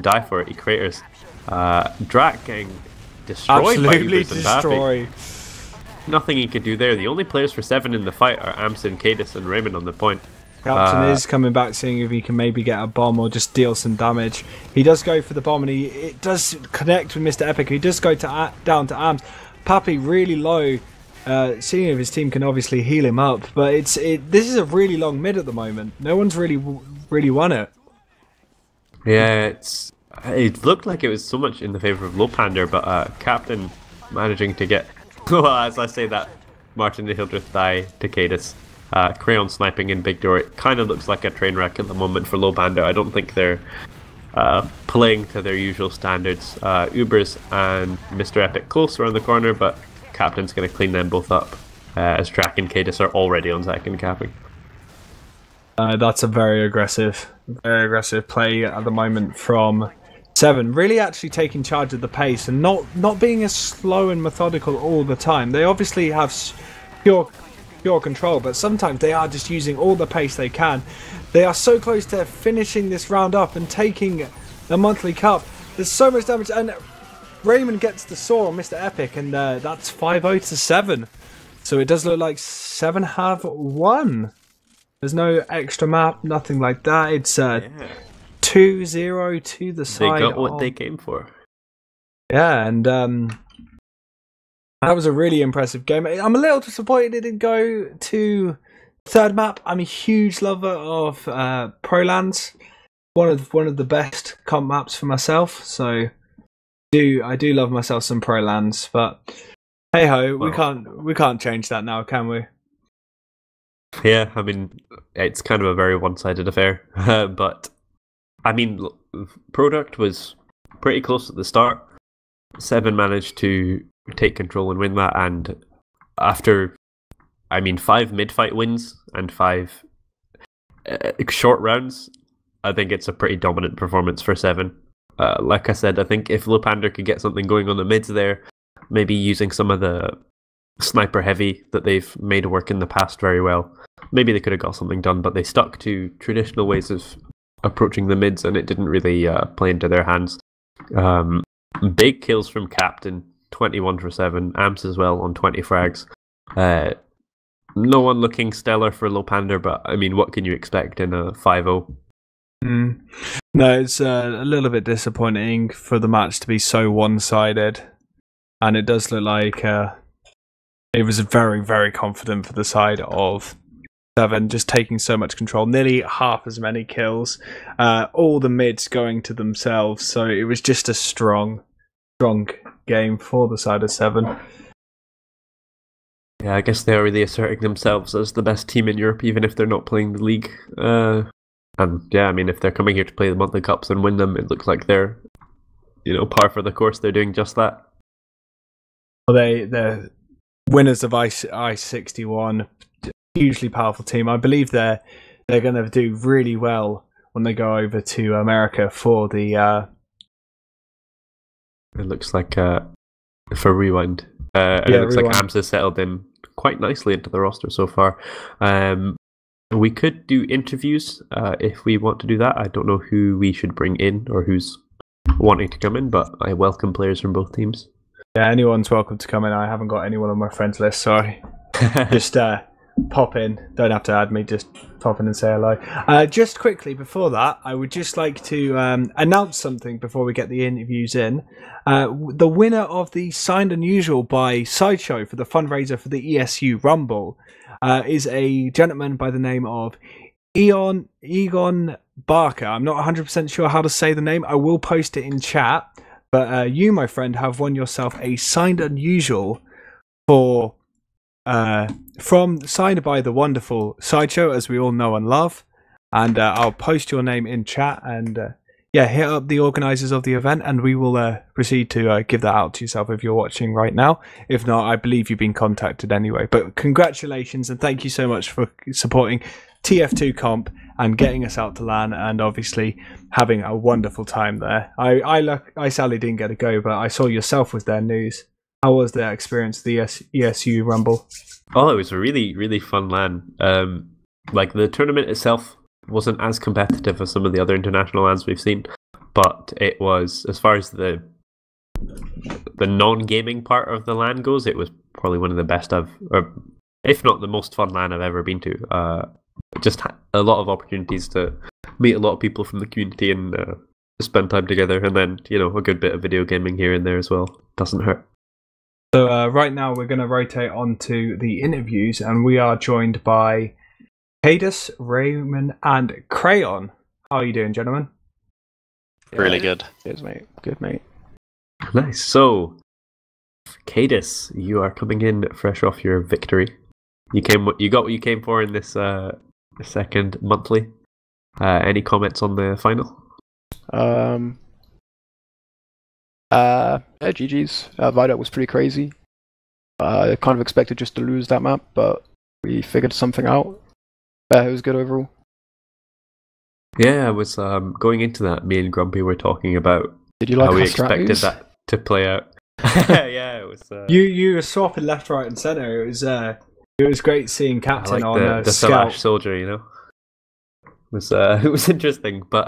die for it. He craters. Drac getting destroyed. Absolutely destroyed. Nothing he could do there. The only players for Se7en in the fight are Amson, Cadis, and Raymond on the point. Captain is coming back, seeing if he can maybe get a bomb or just deal some damage. He does go for the bomb, and it does connect with Mr. Epic. He does go down to AMS. Pappy really low, seeing if his team can obviously heal him up. But this is a really long mid at the moment. No one's really won it. Yeah, it looked like it was so much in the favour of Lowpander, but Captain managing to get... Well, as I say that, Martin and Hildreth die to Cadis. Crayon sniping in Big Door. It kind of looks like a train wreck at the moment for Lowpander. I don't think they're playing to their usual standards. Ubers and Mr. Epic close around the corner, but Captain's going to clean them both up as Drac and Cadis are already on second capping. That's a very aggressive play at the moment from Se7en. Really actually taking charge of the pace and not being as slow and methodical all the time. They obviously have pure control, but sometimes they are just using all the pace they can. They are so close to finishing this round up and taking the monthly cup. There's so much damage, and Raymond gets the saw on Mr. Epic, and that's 5-0 to Se7en. So it does look like Se7en have won. There's no extra map, nothing like that. It's 2-0 to the side. They got what they came for. Yeah, and that was a really impressive game. I'm a little disappointed it didn't go to third map. I'm a huge lover of Prolands. One of the best comp maps for myself. So I do love myself some Prolands, but hey ho, we can't change that now, can we? Yeah, I mean, it's kind of a very one-sided affair. But I mean, Product was pretty close at the start. Se7en managed to take control and win that, and after 5 mid-fight wins and 5 short rounds, I think it's a pretty dominant performance for Se7en. Like I said, I think if Lowpander could get something going on the mids there, maybe using some of the sniper heavy that they've made work in the past very well, maybe they could have got something done, but they stuck to traditional ways of approaching the mids, and it didn't really play into their hands. Big kills from Captain, 21 for 7, Amps as well on 20 frags. No one looking stellar for Lowpander, but I mean, what can you expect in a 5-0? No, it's a little bit disappointing for the match to be so one-sided, and it does look like it was very, very confident for the side of Se7en, just taking so much control, nearly half as many kills, all the mids going to themselves, so it was just a strong game for the side of Se7en. Yeah, I guess they're really asserting themselves as the best team in Europe, even if they're not playing the league. And yeah, I mean, if they're coming here to play the monthly cups and win them, it looks like they're, par for the course. They're doing just that. Well, they're winners of I-61, hugely powerful team. I believe they're going to do really well when they go over to America for the. It looks like for Rewind. It looks Rewind. like Amps has settled in quite nicely into the roster so far. We could do interviews if we want to do that. I don't know who we should bring in or who's wanting to come in, but I welcome players from both teams. Yeah, anyone's welcome to come in. I haven't got anyone on my friends list, sorry. Just pop in. Don't have to add me, just pop in and say hello. Just quickly before that, I would just like to announce something before we get the interviews in. The winner of the Signed Unusual by Sideshow for the fundraiser for the ESU Rumble is a gentleman by the name of Egon Barker. I'm not 100% sure how to say the name. I will post it in chat. But you, my friend, have won yourself a Signed Unusual from signed by the wonderful Sideshow, as we all know and love. And I'll post your name in chat and hit up the organisers of the event, and we will proceed to give that out to yourself if you're watching right now. If not, I believe you've been contacted anyway. But congratulations and thank you so much for supporting TF2 Comp and getting us out to LAN, and obviously having a wonderful time there. I sadly didn't get to go, but I saw yourself was there, Nuze. How was the experience of the ESU Rumble? Oh, it was a really, really fun LAN. Like, the tournament itself wasn't as competitive as some of the other international LANs we've seen, but it was, as far as the non-gaming part of the LAN goes, it was probably one of the best if not the most fun LAN I've ever been to. Just a lot of opportunities to meet a lot of people from the community and spend time together, and then a good bit of video gaming here and there as well. Doesn't hurt. So right now we're going to rotate on to the interviews, and we are joined by Cadus, Raymond, and Crayon. How are you doing, gentlemen? Really good. Cheers, mate. Good, mate. Nice. So, Cadus, you are coming in fresh off your victory. You got what you came for in this second monthly. Any comments on the final? GG's. Vidoc was pretty crazy. I kind of expected just to lose that map, but we figured something out. It was good overall. Yeah, I was going into that. Me and Grumpy were talking about how we expected that to play out. Yeah, it was. You were swapping left, right, and center. It was great seeing Captain on the Scout soldier. It was interesting, but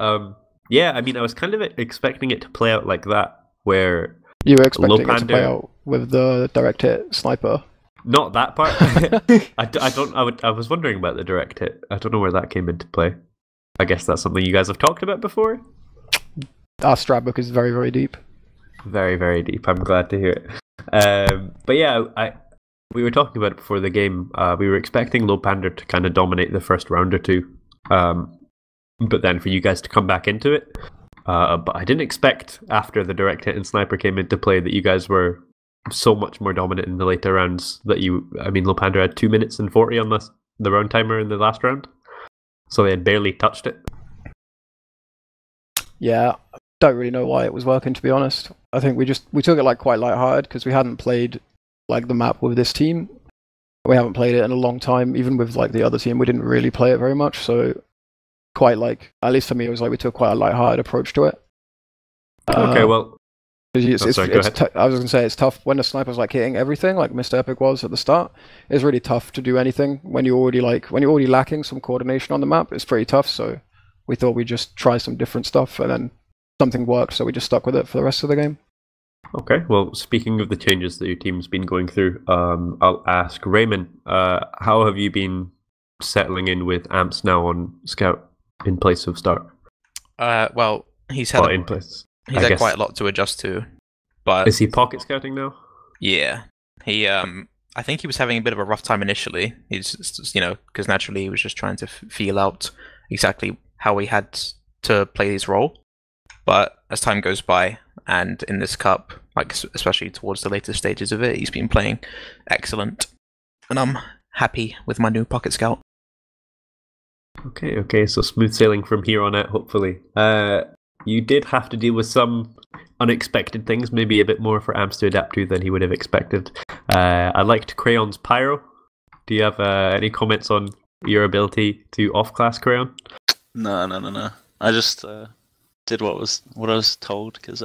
yeah, I mean, I was kind of expecting it to play out like that, where you were expecting Lowpander, it to play out with the direct hit sniper. Not that part. I was wondering about the direct hit. I don't know where that came into play. I guess that's something you guys have talked about before. Our strat book is very, very deep. Very, very deep. I'm glad to hear it. But yeah, we were talking about it before the game. We were expecting Lowpander to kind of dominate the first round or two, but then for you guys to come back into it. But I didn't expect, after the direct hit and sniper came into play, that you guys were so much more dominant in the later rounds. Lowpander had 2 minutes and 40 on the round timer in the last round, so they had barely touched it. Yeah, don't really know why it was working, to be honest. I think we took it quite lighthearted because we hadn't played the map with this team. We haven't played it in a long time. Even with the other team, we didn't really play it very much. So quite at least for me, it was we took quite a lighthearted approach to it. Okay, well, sorry, go ahead. I was going to say it's tough when the sniper's like hitting everything, like Mr. Epic was at the start. It's really tough to do anything when you're already lacking some coordination on the map. It's pretty tough. So we thought we'd just try some different stuff, and then something worked, so we just stuck with it for the rest of the game. Okay, well, speaking of the changes that your team's been going through, I'll ask Raymond, how have you been settling in with Amps now on Scout in place of Start? Well, he's had in place. He's had quite a lot to adjust to, but is he pocket scouting now? Yeah, he. I think he was having a bit of a rough time initially. He's, because naturally he was just trying to feel out exactly how he had to play his role. But as time goes by, and in this cup, like especially towards the later stages of it, he's been playing excellent, and I'm happy with my new pocket scout. Okay, so smooth sailing from here on out, hopefully. You did have to deal with some unexpected things, maybe a bit more for Amps to adapt to than he would have expected. I liked Crayon's Pyro. Do you have any comments on your ability to off-class Crayon? No. I just did what I was told, because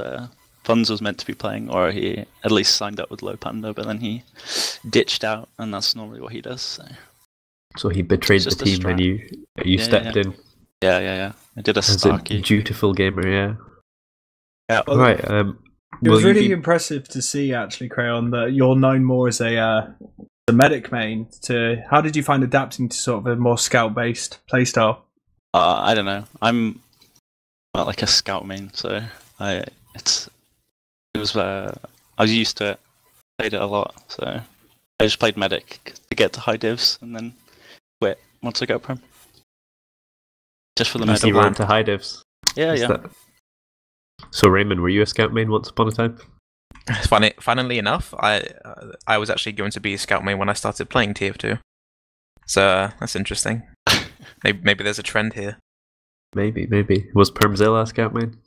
Funds was meant to be playing, or he at least signed up with Lowpander, but then he ditched out, and that's normally what he does. So he betrayed the team and you stepped in. Yeah. I did a As Starkey. a dutiful gamer, yeah. Yeah. Right. It was really impressive to see, actually, Crayon, that you're known more as a medic main. How did you find adapting to sort of a more scout-based playstyle? I don't know. I'm not like a scout main, so I was used to it. Played it a lot, so I just played medic to get to high divs, and then quit once I got prim. Just for the medic. You ran to high divs. Yeah. So Raymond, were you a scout main once upon a time? Funnily enough, I was actually going to be a scout main when I started playing TF2. So that's interesting. Maybe there's a trend here. Maybe. Was Permzilla a scout main?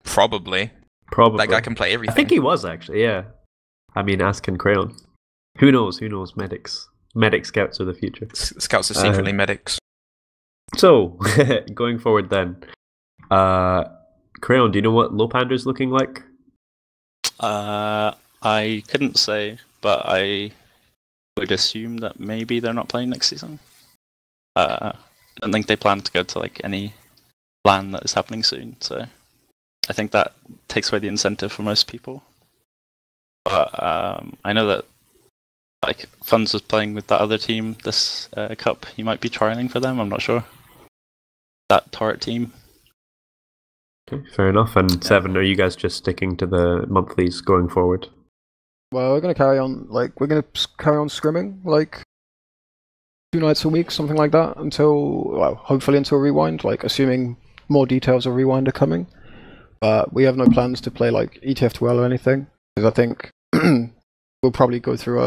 Probably. That guy can play everything. I think he was, actually, yeah. I mean, ask and Crayon. Who knows? Medic scouts are the future. Scouts are secretly medics. So, going forward then, Crayon, do you know what Lowpander's looking like? I couldn't say, but I would assume that maybe they're not playing next season. I don't think they plan to go to like any LAN that is happening soon, so I think that takes away the incentive for most people. But I know that like Funds was playing with that other team this cup. He might be trialing for them. I'm not sure. That turret team. Okay, fair enough. And Se7en, are you guys just sticking to the monthlies going forward? Well, we're gonna carry on. Scrimming like 2 nights a week, something like that, hopefully until Rewind. Like assuming more details of Rewind are coming. But we have no plans to play like ETF2L or anything, because I think we'll probably go through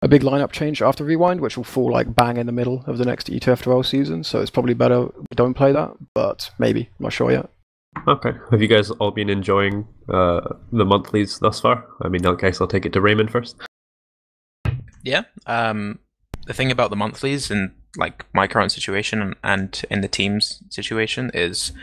a big lineup change after Rewind, which will fall like bang in the middle of the next ETF2L season. So it's probably better we don't play that, but maybe. I'm not sure yet. Okay. Have you guys all been enjoying the monthlies thus far? I mean, I guess I'll take it to Raymond first. Yeah. The thing about the monthlies in like my current situation and in the team's situation is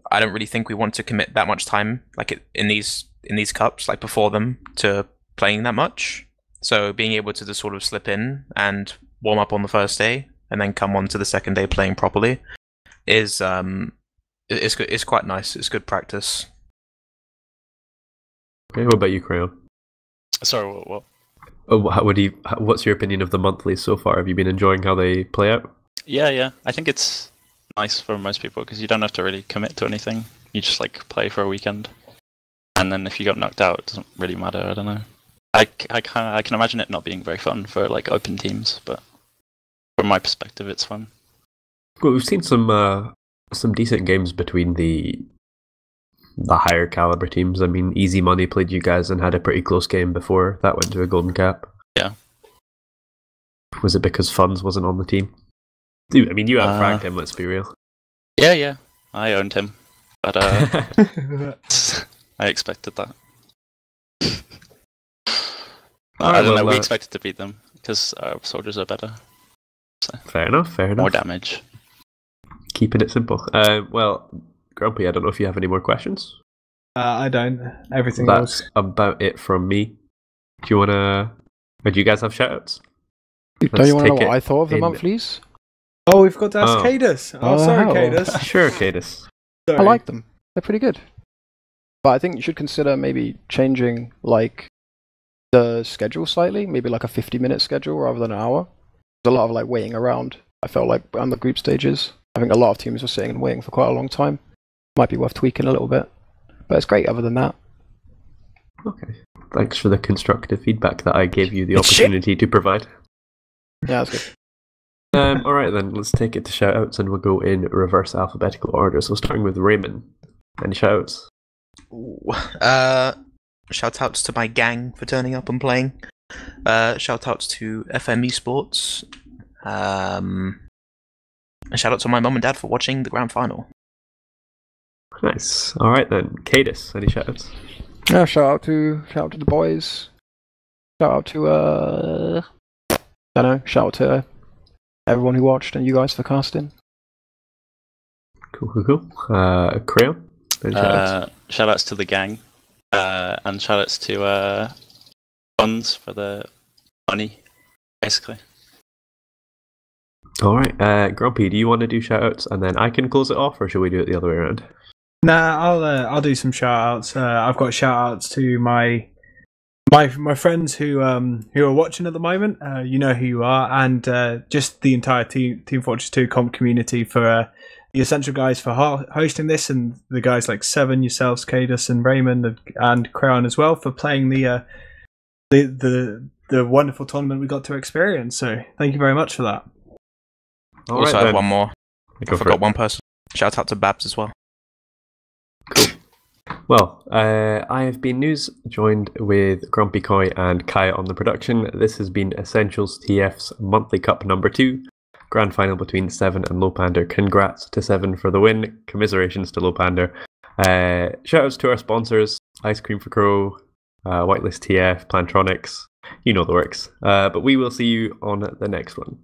I don't really think we want to commit that much time like in these cups, like before them, to playing that much. So being able to just sort of slip in and warm up on the first day and then come on to the second day playing properly is it's quite nice. It's good practice. Okay, what about you, Crayon? Sorry, what? What's your opinion of the monthlies so far? Have you been enjoying how they play out? Yeah. I think it's nice for most people because you don't have to really commit to anything. You just like play for a weekend, and then if you got knocked out, it doesn't really matter. I don't know. I can imagine it not being very fun for like open teams, but from my perspective, it's fun. Well, we've seen some decent games between the higher caliber teams. I mean, Easy Money played you guys and had a pretty close game before that went to a golden cap. Yeah. Was it because Funds wasn't on the team? I mean, you out-fragged him, let's be real. Yeah. I owned him. But I expected that. I don't know, we expected to beat them because our soldiers are better. So. Fair enough. More damage. Keeping it simple. Well, Grumpy, I don't know if you have any more questions. I don't. Everything That's else. about it from me. Do you wanna? Or do you guys have shoutouts? Don't you want to know take what it I thought of the in- monthlies? Oh, we've got to ask Oh. Cadus. Oh, Oh, sorry, hell. Cadus. Sure, Cadus. Sorry. I like them. They're pretty good. But I think you should consider maybe changing like the schedule slightly, maybe like a 50-minute schedule rather than an hour. There's a lot of like waiting around. I felt like on the group stages, I think a lot of teams were sitting and waiting for quite a long time. Might be worth tweaking a little bit, but it's great other than that. Okay. Thanks for the constructive feedback that I gave you the It's shit. opportunity to provide. Yeah, that's good. All right then, let's take it to shoutouts, and we'll go in reverse alphabetical order. So starting with Raymond. Any shoutouts? Ooh. Shout outs to my gang for turning up and playing. Shout outs to FM Esports. And shout out to my mum and dad for watching the grand final. Nice. All right then, Cadus. Any shoutouts? Yeah, shout out to the boys. Shout out to shout out to everyone who watched and you guys for casting. Cool. Crayon. Any shoutouts? Shoutouts to the gang, and shoutouts to funds for the money, basically. All right, Grumpy. Do you want to do shoutouts, and then I can close it off, or should we do it the other way around? Nah, I'll do some shout outs. I've got shout outs to my friends who are watching at the moment. You know who you are, and just the entire Team Fortress 2 comp community for the Essential guys for hosting this, and the guys like Se7en, yourselves, Cadus, and Raymond, and Crayon as well for playing the wonderful tournament we got to experience. So thank you very much for that. All Also, right, I have then. one more. Go I for forgot it. one person. Shout out to Babs as well. Well, I have been Nuze, joined with GrumpyKoi and Kaya on the production. This has been Essentials.TF's monthly cup number 2, grand final between Se7en and Lowpander. Congrats to Se7en for the win. Commiserations to Lowpander. Shoutouts to our sponsors: Ice Cream for Crow, Whitelist TF, Plantronics. You know the works. But we will see you on the next one.